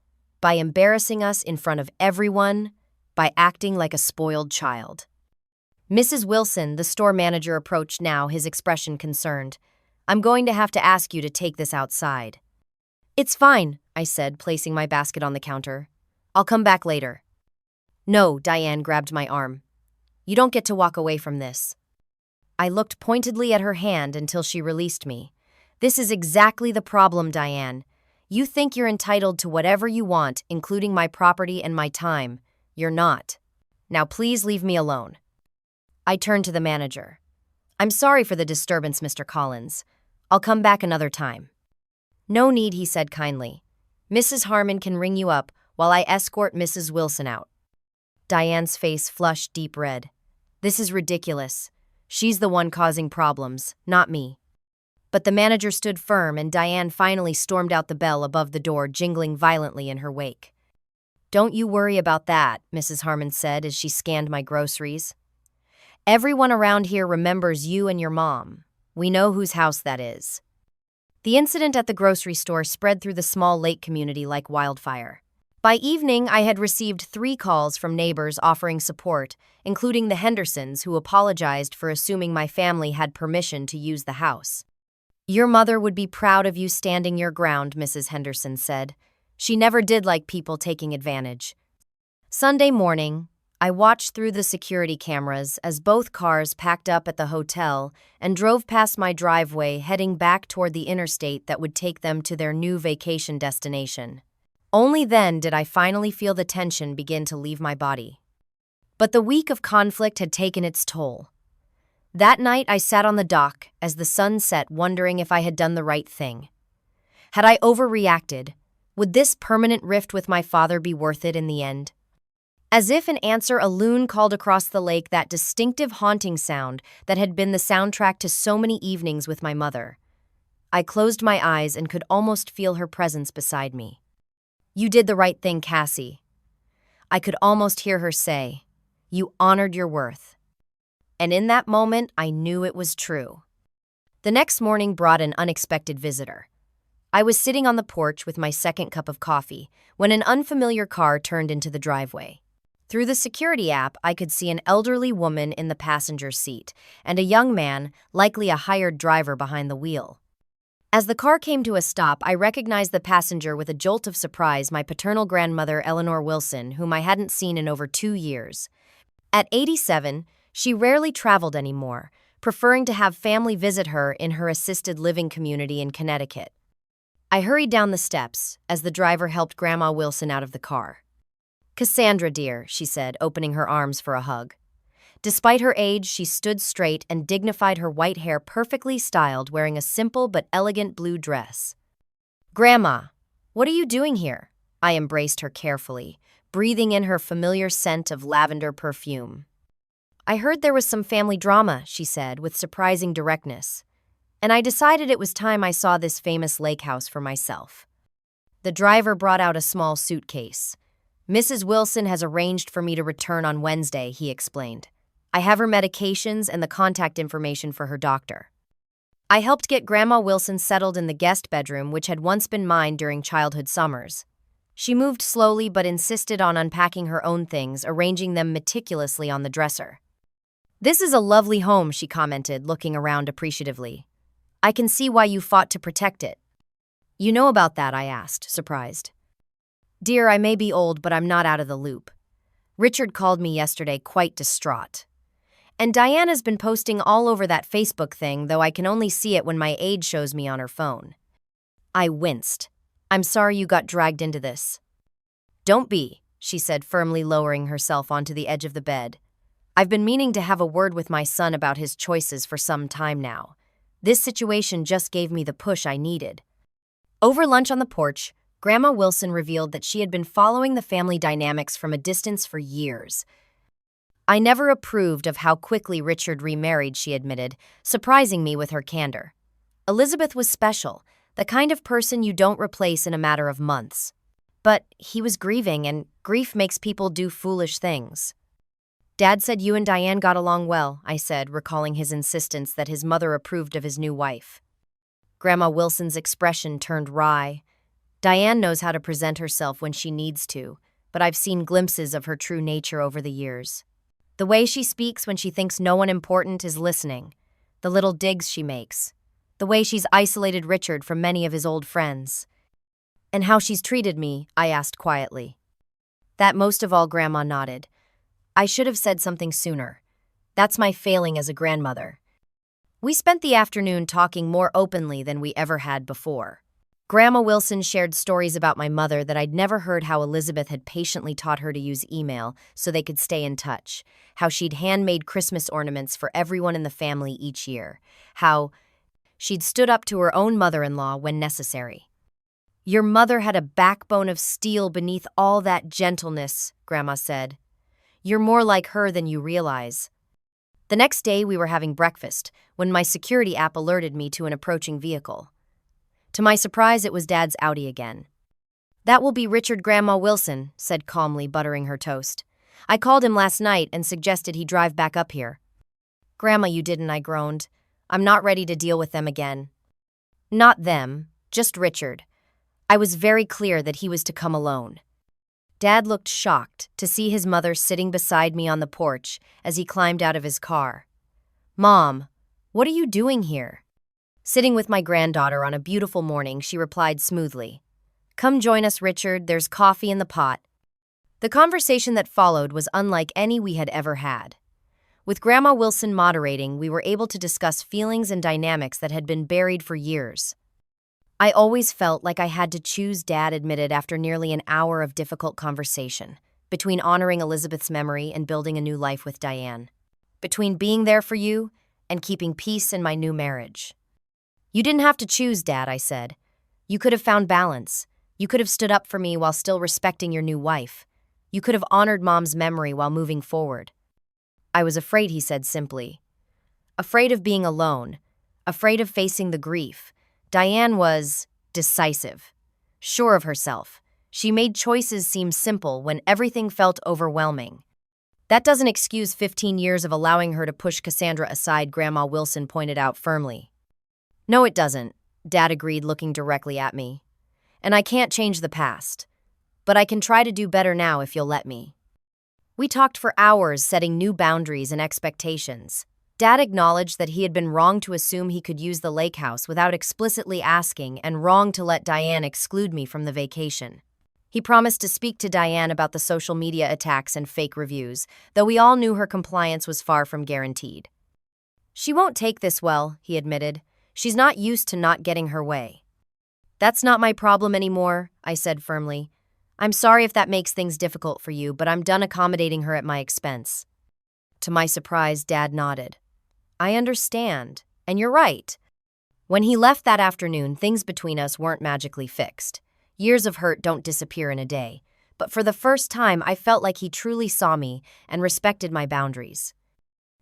Speaker 1: By embarrassing us in front of everyone, by acting like a spoiled child." Mrs. Wilson, the store manager, approached now, his expression concerned. "I'm going to have to ask you to take this outside." "It's fine," I said, placing my basket on the counter. "I'll come back later." "No," Diane grabbed my arm. "You don't get to walk away from this." I looked pointedly at her hand until she released me. "This is exactly the problem, Diane. You think you're entitled to whatever you want, including my property and my time. You're not. Now please leave me alone." I turned to the manager. "I'm sorry for the disturbance, Mr. Collins. I'll come back another time." "No need," he said kindly. "Mrs. Harmon can ring you up while I escort Mrs. Wilson out." Diane's face flushed deep red. "This is ridiculous. She's the one causing problems, not me." But the manager stood firm, and Diane finally stormed out, the bell above the door jingling violently in her wake. "Don't you worry about that," Mrs. Harmon said as she scanned my groceries. "Everyone around here remembers you and your mom. We know whose house that is." The incident at the grocery store spread through the small lake community like wildfire. By evening, I had received 3 calls from neighbors offering support, including the Hendersons, who apologized for assuming my family had permission to use the house. "Your mother would be proud of you standing your ground," Mrs. Henderson said. "She never did like people taking advantage." Sunday morning, I watched through the security cameras as both cars packed up at the hotel and drove past my driveway, heading back toward the interstate that would take them to their new vacation destination. Only then did I finally feel the tension begin to leave my body. But the week of conflict had taken its toll. That night, I sat on the dock as the sun set, wondering if I had done the right thing. Had I overreacted? Would this permanent rift with my father be worth it in the end? As if in answer, a loon called across the lake, that distinctive haunting sound that had been the soundtrack to so many evenings with my mother. I closed my eyes and could almost feel her presence beside me. "You did the right thing, Cassie." I could almost hear her say, "You honored your worth." And in that moment, I knew it was true. The next morning brought an unexpected visitor. I was sitting on the porch with my second cup of coffee when an unfamiliar car turned into the driveway. Through the security app, I could see an elderly woman in the passenger seat and a young man, likely a hired driver, behind the wheel. As the car came to a stop, I recognized the passenger with a jolt of surprise, my paternal grandmother, Eleanor Wilson, whom I hadn't seen in over 2 years. At 87, she rarely traveled anymore, preferring to have family visit her in her assisted living community in Connecticut. I hurried down the steps as the driver helped Grandma Wilson out of the car. "Cassandra, dear," she said, opening her arms for a hug. Despite her age, she stood straight and dignified, her white hair perfectly styled, wearing a simple but elegant blue dress. "Grandma, what are you doing here?" I embraced her carefully, breathing in her familiar scent of lavender perfume. "I heard there was some family drama," she said with surprising directness, "and I decided it was time I saw this famous lake house for myself." The driver brought out a small suitcase. "Mrs. Wilson has arranged for me to return on Wednesday," he explained. "I have her medications and the contact information for her doctor." I helped get Grandma Wilson settled in the guest bedroom, which had once been mine during childhood summers. She moved slowly but insisted on unpacking her own things, arranging them meticulously on the dresser. "This is a lovely home," she commented, looking around appreciatively. "I can see why you fought to protect it." "You know about that?" I asked, surprised. "Dear, I may be old, but I'm not out of the loop. Richard called me yesterday quite distraught. And Diana's been posting all over that Facebook thing, though I can only see it when my aide shows me on her phone." I winced. "I'm sorry you got dragged into this." "Don't be," she said, firmly lowering herself onto the edge of the bed. I've been meaning to have a word with my son about his choices for some time now. This situation just gave me the push I needed. Over lunch on the porch, Grandma Wilson revealed that she had been following the family dynamics from a distance for years. I never approved of how quickly Richard remarried, she admitted, surprising me with her candor. Elizabeth was special, the kind of person you don't replace in a matter of months. But he was grieving, and grief makes people do foolish things. Dad said you and Diane got along well, I said, recalling his insistence that his mother approved of his new wife. Grandma Wilson's expression turned wry. Diane knows how to present herself when she needs to, but I've seen glimpses of her true nature over the years. The way she speaks when she thinks no one important is listening, the little digs she makes, the way she's isolated Richard from many of his old friends. And how she's treated me, I asked quietly. That most of all, Grandma nodded. I should have said something sooner. That's my failing as a grandmother. We spent the afternoon talking more openly than we ever had before. Grandma Wilson shared stories about my mother that I'd never heard, how Elizabeth had patiently taught her to use email so they could stay in touch, how she'd handmade Christmas ornaments for everyone in the family each year, how she'd stood up to her own mother-in-law when necessary. Your mother had a backbone of steel beneath all that gentleness, Grandma said. You're more like her than you realize. The next day we were having breakfast when my security app alerted me to an approaching vehicle. To my surprise, it was Dad's Audi again. That will be Richard, Grandma Wilson said calmly, buttering her toast. I called him last night and suggested he drive back up here. Grandma, you didn't, I groaned. I'm not ready to deal with them again. Not them, just Richard. I was very clear that he was to come alone. Dad looked shocked to see his mother sitting beside me on the porch as he climbed out of his car. Mom, what are you doing here? Sitting with my granddaughter on a beautiful morning, she replied smoothly. Come join us, Richard. There's coffee in the pot. The conversation that followed was unlike any we had ever had. With Grandma Wilson moderating, we were able to discuss feelings and dynamics that had been buried for years. I always felt like I had to choose, Dad admitted after nearly an hour of difficult conversation, between honoring Elizabeth's memory and building a new life with Diane, between being there for you and keeping peace in my new marriage. You didn't have to choose, Dad, I said. You could have found balance. You could have stood up for me while still respecting your new wife. You could have honored Mom's memory while moving forward. I was afraid, he said simply. Afraid of being alone, afraid of facing the grief. Diane was decisive, sure of herself. She made choices seem simple when everything felt overwhelming. That doesn't excuse 15 years of allowing her to push Cassandra aside, Grandma Wilson pointed out firmly. No, it doesn't, Dad agreed, looking directly at me. And I can't change the past. But I can try to do better now if you'll let me. We talked for hours, setting new boundaries and expectations. Dad acknowledged that he had been wrong to assume he could use the lake house without explicitly asking, and wrong to let Diane exclude me from the vacation. He promised to speak to Diane about the social media attacks and fake reviews, though we all knew her compliance was far from guaranteed. She won't take this well, he admitted. She's not used to not getting her way. That's not my problem anymore, I said firmly. I'm sorry if that makes things difficult for you, but I'm done accommodating her at my expense. To my surprise, Dad nodded. I understand, and you're right. When he left that afternoon, things between us weren't magically fixed. Years of hurt don't disappear in a day, but for the first time I felt like he truly saw me and respected my boundaries.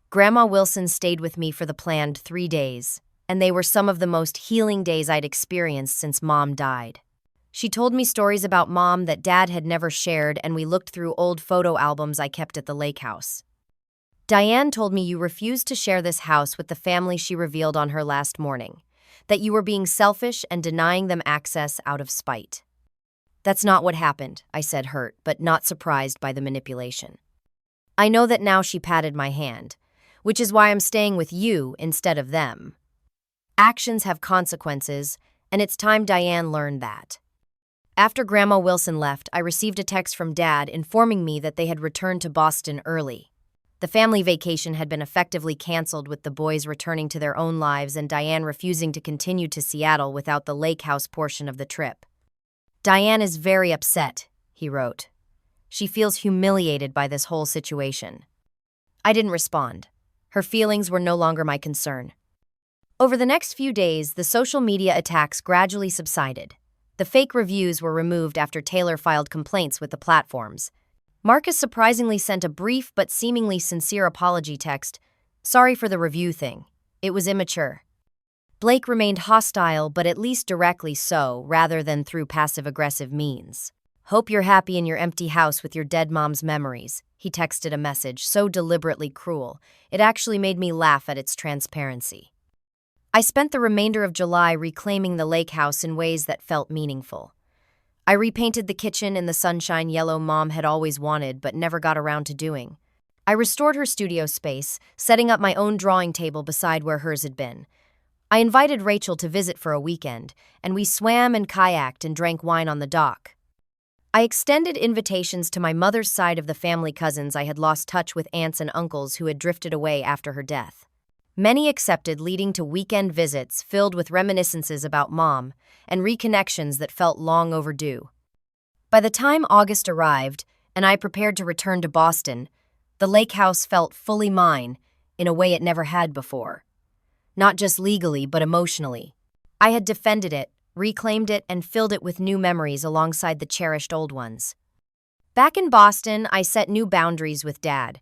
Speaker 1: Grandma Wilson stayed with me for the planned 3 days, and they were some of the most healing days I'd experienced since Mom died. She told me stories about Mom that Dad had never shared, and we looked through old photo albums I kept at the lake house. Diane told me you refused to share this house with the family she revealed on her last morning, that you were being selfish and denying them access out of spite. That's not what happened, I said, hurt, but not surprised by the manipulation. I know that now, she patted my hand, which is why I'm staying with you instead of them. Actions have consequences, and it's time Diane learned that. After Grandma Wilson left, I received a text from Dad informing me that they had returned to Boston early. The family vacation had been effectively canceled, with the boys returning to their own lives and Diane refusing to continue to Seattle without the lake house portion of the trip. Diane is very upset, he wrote. She feels humiliated by this whole situation. I didn't respond. Her feelings were no longer my concern. Over the next few days, the social media attacks gradually subsided. The fake reviews were removed after Taylor filed complaints with the platforms. Marcus surprisingly sent a brief but seemingly sincere apology text. Sorry for the review thing. It was immature. Blake remained hostile, but at least directly so, rather than through passive-aggressive means. Hope you're happy in your empty house with your dead mom's memories, he texted a message so deliberately cruel, it actually made me laugh at its transparency. I spent the remainder of July reclaiming the lake house in ways that felt meaningful. I repainted the kitchen in the sunshine yellow Mom had always wanted but never got around to doing. I restored her studio space, setting up my own drawing table beside where hers had been. I invited Rachel to visit for a weekend, and we swam and kayaked and drank wine on the dock. I extended invitations to my mother's side of the family cousins I had lost touch with, aunts and uncles who had drifted away after her death. Many accepted, leading to weekend visits filled with reminiscences about Mom and reconnections that felt long overdue. By the time August arrived and I prepared to return to Boston, the lake house felt fully mine in a way it never had before. Not just legally, but emotionally. I had defended it, reclaimed it, and filled it with new memories alongside the cherished old ones. Back in Boston, I set new boundaries with Dad.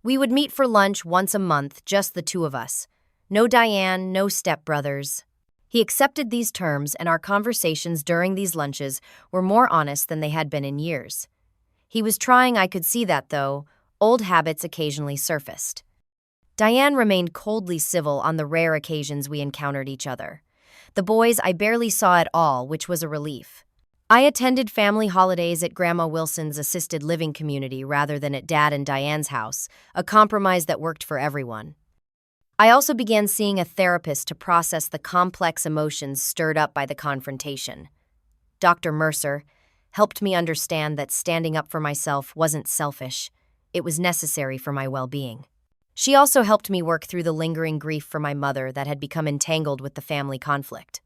Speaker 1: We would meet for lunch once a month, just the two of us. No Diane, no stepbrothers. He accepted these terms, and our conversations during these lunches were more honest than they had been in years. He was trying, I could see that, though. Old habits occasionally surfaced. Diane remained coldly civil on the rare occasions we encountered each other. The boys I barely saw at all, which was a relief. I attended family holidays at Grandma Wilson's assisted living community rather than at Dad and Diane's house, a compromise that worked for everyone. I also began seeing a therapist to process the complex emotions stirred up by the confrontation. Dr. Mercer helped me understand that standing up for myself wasn't selfish. It was necessary for my well-being. She also helped me work through the lingering grief for my mother that had become entangled with the family conflict.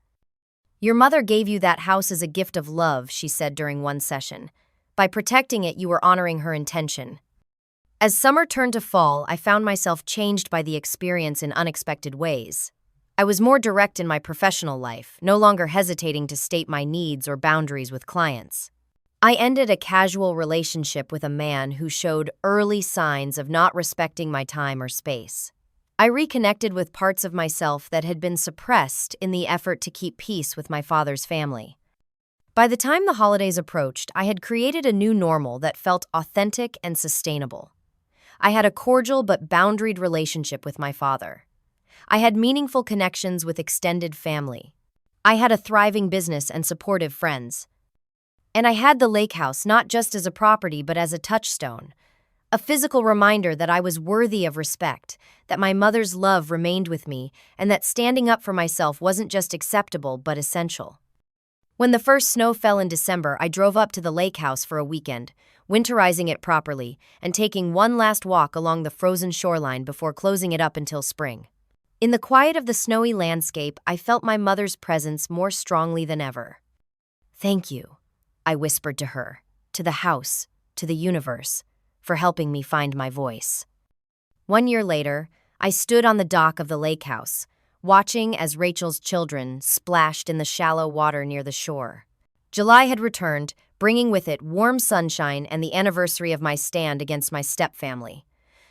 Speaker 1: Your mother gave you that house as a gift of love, she said during one session. By protecting it, you were honoring her intention. As summer turned to fall, I found myself changed by the experience in unexpected ways. I was more direct in my professional life, no longer hesitating to state my needs or boundaries with clients. I ended a casual relationship with a man who showed early signs of not respecting my time or space. I reconnected with parts of myself that had been suppressed in the effort to keep peace with my father's family. By the time the holidays approached, I had created a new normal that felt authentic and sustainable. I had a cordial but boundaried relationship with my father. I had meaningful connections with extended family. I had a thriving business and supportive friends. And I had the lake house not just as a property but as a touchstone, a physical reminder that I was worthy of respect, that my mother's love remained with me, and that standing up for myself wasn't just acceptable but essential. When the first snow fell in December, I drove up to the lake house for a weekend, winterizing it properly and taking one last walk along the frozen shoreline before closing it up until spring. In the quiet of the snowy landscape, I felt my mother's presence more strongly than ever. Thank you, I whispered to her, to the house, to the universe, for helping me find my voice. 1 year later, I stood on the dock of the lake house, watching as Rachel's children splashed in the shallow water near the shore. July had returned, bringing with it warm sunshine and the anniversary of my stand against my stepfamily.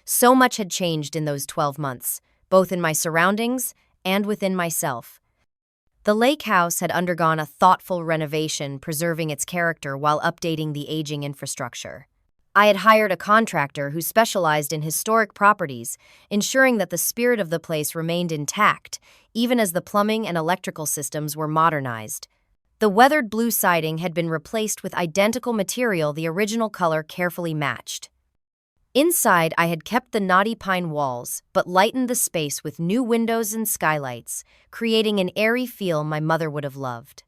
Speaker 1: So much had changed in those 12 months, both in my surroundings and within myself. The lake house had undergone a thoughtful renovation, preserving its character while updating the aging infrastructure. I had hired a contractor who specialized in historic properties, ensuring that the spirit of the place remained intact, even as the plumbing and electrical systems were modernized. The weathered blue siding had been replaced with identical material the original color carefully matched. Inside, I had kept the knotty pine walls, but lightened the space with new windows and skylights, creating an airy feel my mother would have loved.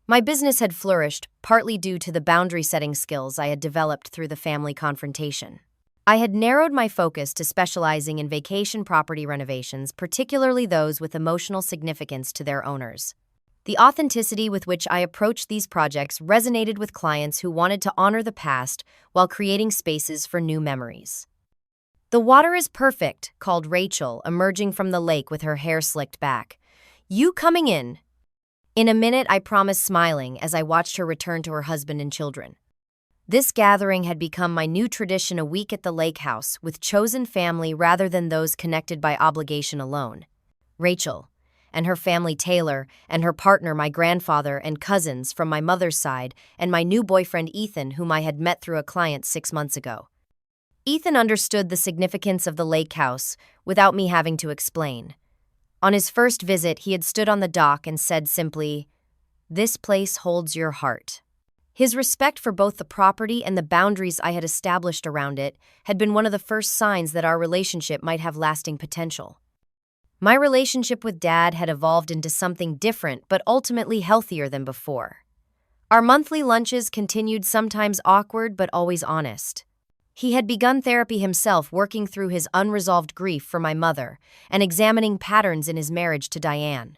Speaker 1: My business had flourished, partly due to the boundary-setting skills I had developed through the family confrontation. I had narrowed my focus to specializing in vacation property renovations, particularly those with emotional significance to their owners. The authenticity with which I approached these projects resonated with clients who wanted to honor the past while creating spaces for new memories. "The water is perfect," called Rachel, emerging from the lake with her hair slicked back. "You coming in?" In a minute, I promised, smiling as I watched her return to her husband and children. This gathering had become my new tradition, a week at the lake house, with chosen family rather than those connected by obligation alone. Rachel, and her family Taylor, and her partner my grandfather and cousins from my mother's side, and my new boyfriend Ethan, whom I had met through a client 6 months ago. Ethan understood the significance of the lake house without me having to explain. On his first visit, he had stood on the dock and said simply, "This place holds your heart." His respect for both the property and the boundaries I had established around it had been one of the first signs that our relationship might have lasting potential. My relationship with Dad had evolved into something different but ultimately healthier than before. Our monthly lunches continued, sometimes awkward but always honest. He had begun therapy himself, working through his unresolved grief for my mother and examining patterns in his marriage to Diane.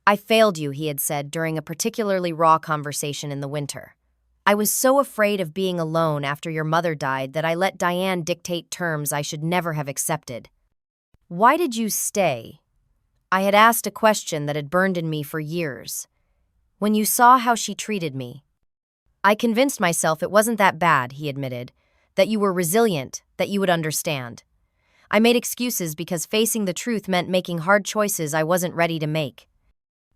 Speaker 1: "I failed you," he had said during a particularly raw conversation in the winter. "I was so afraid of being alone after your mother died that I let Diane dictate terms I should never have accepted." "Why did you stay?" I had asked a question that had burned in me for years. "When you saw how she treated me." "I convinced myself it wasn't that bad," he admitted, "that you were resilient, that you would understand. I made excuses because facing the truth meant making hard choices I wasn't ready to make."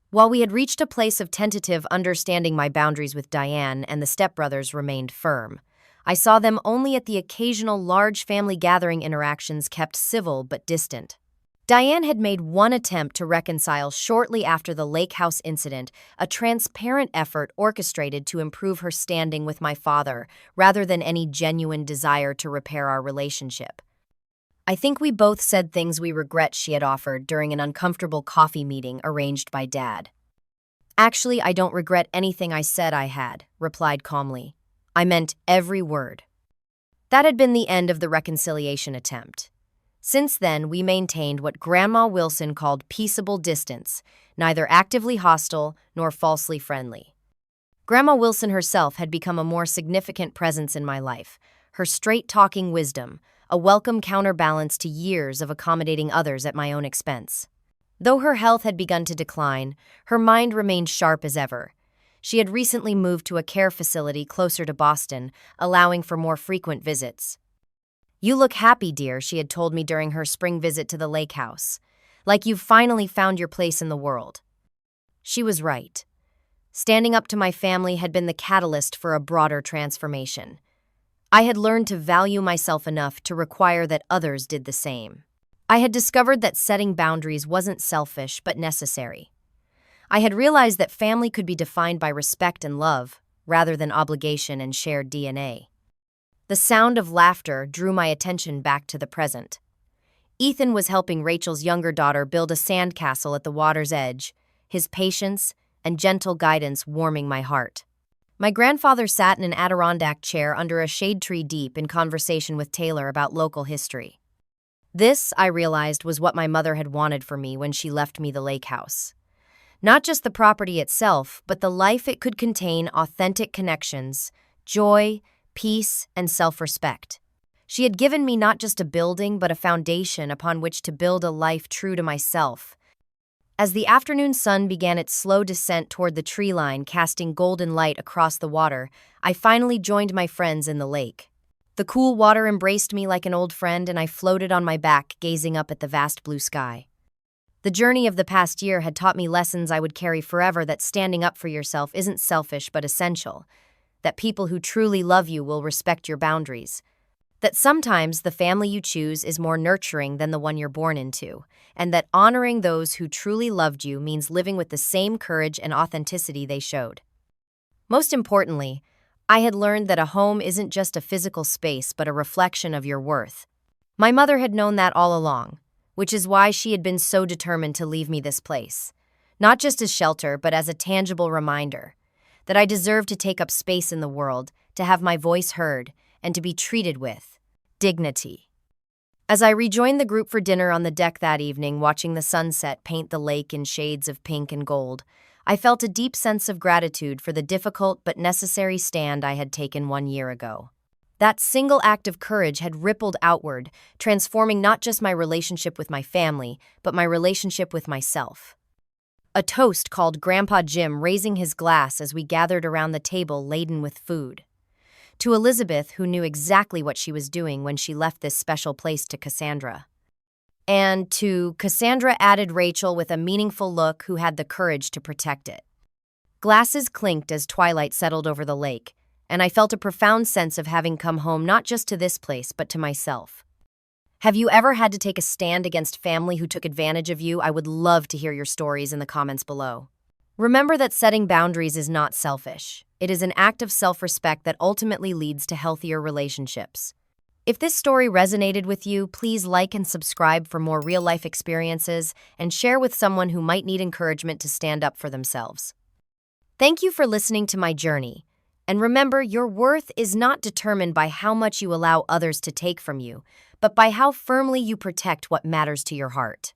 Speaker 1: While we had reached a place of tentative understanding, my boundaries with Diane and the stepbrothers remained firm. I saw them only at the occasional large family gathering, interactions kept civil but distant. Diane had made one attempt to reconcile shortly after the lake house incident, a transparent effort orchestrated to improve her standing with my father rather than any genuine desire to repair our relationship. "I think we both said things we regret," she had offered during an uncomfortable coffee meeting arranged by Dad. "Actually, I don't regret anything I said I had," replied calmly. "I meant every word." That had been the end of the reconciliation attempt. Since then, we maintained what Grandma Wilson called peaceable distance, neither actively hostile nor falsely friendly. Grandma Wilson herself had become a more significant presence in my life, her straight-talking wisdom, a welcome counterbalance to years of accommodating others at my own expense. Though her health had begun to decline, her mind remained sharp as ever. She had recently moved to a care facility closer to Boston, allowing for more frequent visits. "You look happy, dear," she had told me during her spring visit to the lake house. "Like you've finally found your place in the world." She was right. Standing up to my family had been the catalyst for a broader transformation. I had learned to value myself enough to require that others did the same. I had discovered that setting boundaries wasn't selfish but necessary. I had realized that family could be defined by respect and love, rather than obligation and shared DNA. The sound of laughter drew my attention back to the present. Ethan was helping Rachel's younger daughter build a sandcastle at the water's edge, his patience and gentle guidance warming my heart. My grandfather sat in an Adirondack chair under a shade tree deep in conversation with Taylor about local history. This, I realized, was what my mother had wanted for me when she left me the lake house. Not just the property itself, but the life it could contain: authentic connections, joy, peace, and self-respect. She had given me not just a building, but a foundation upon which to build a life true to myself. As the afternoon sun began its slow descent toward the tree line, casting golden light across the water, I finally joined my friends in the lake. The cool water embraced me like an old friend, and I floated on my back, gazing up at the vast blue sky. The journey of the past year had taught me lessons I would carry forever: that standing up for yourself isn't selfish but essential, that people who truly love you will respect your boundaries, that sometimes the family you choose is more nurturing than the one you're born into, and that honoring those who truly loved you means living with the same courage and authenticity they showed. Most importantly, I had learned that a home isn't just a physical space but a reflection of your worth. My mother had known that all along, which is why she had been so determined to leave me this place, not just as shelter but as a tangible reminder that I deserve to take up space in the world, to have my voice heard, and to be treated with dignity. As I rejoined the group for dinner on the deck that evening, watching the sunset paint the lake in shades of pink and gold, I felt a deep sense of gratitude for the difficult but necessary stand I had taken 1 year ago. That single act of courage had rippled outward, transforming not just my relationship with my family, but my relationship with myself. A toast called Grandpa Jim, raising his glass as we gathered around the table laden with food. To Elizabeth, who knew exactly what she was doing when she left this special place to Cassandra. And to Cassandra, added Rachel with a meaningful look, who had the courage to protect it. Glasses clinked as twilight settled over the lake, and I felt a profound sense of having come home not just to this place but to myself. Have you ever had to take a stand against family who took advantage of you? I would love to hear your stories in the comments below. Remember that setting boundaries is not selfish. It is an act of self-respect that ultimately leads to healthier relationships. If this story resonated with you, please like and subscribe for more real-life experiences and share with someone who might need encouragement to stand up for themselves. Thank you for listening to my journey. And remember, your worth is not determined by how much you allow others to take from you, but by how firmly you protect what matters to your heart.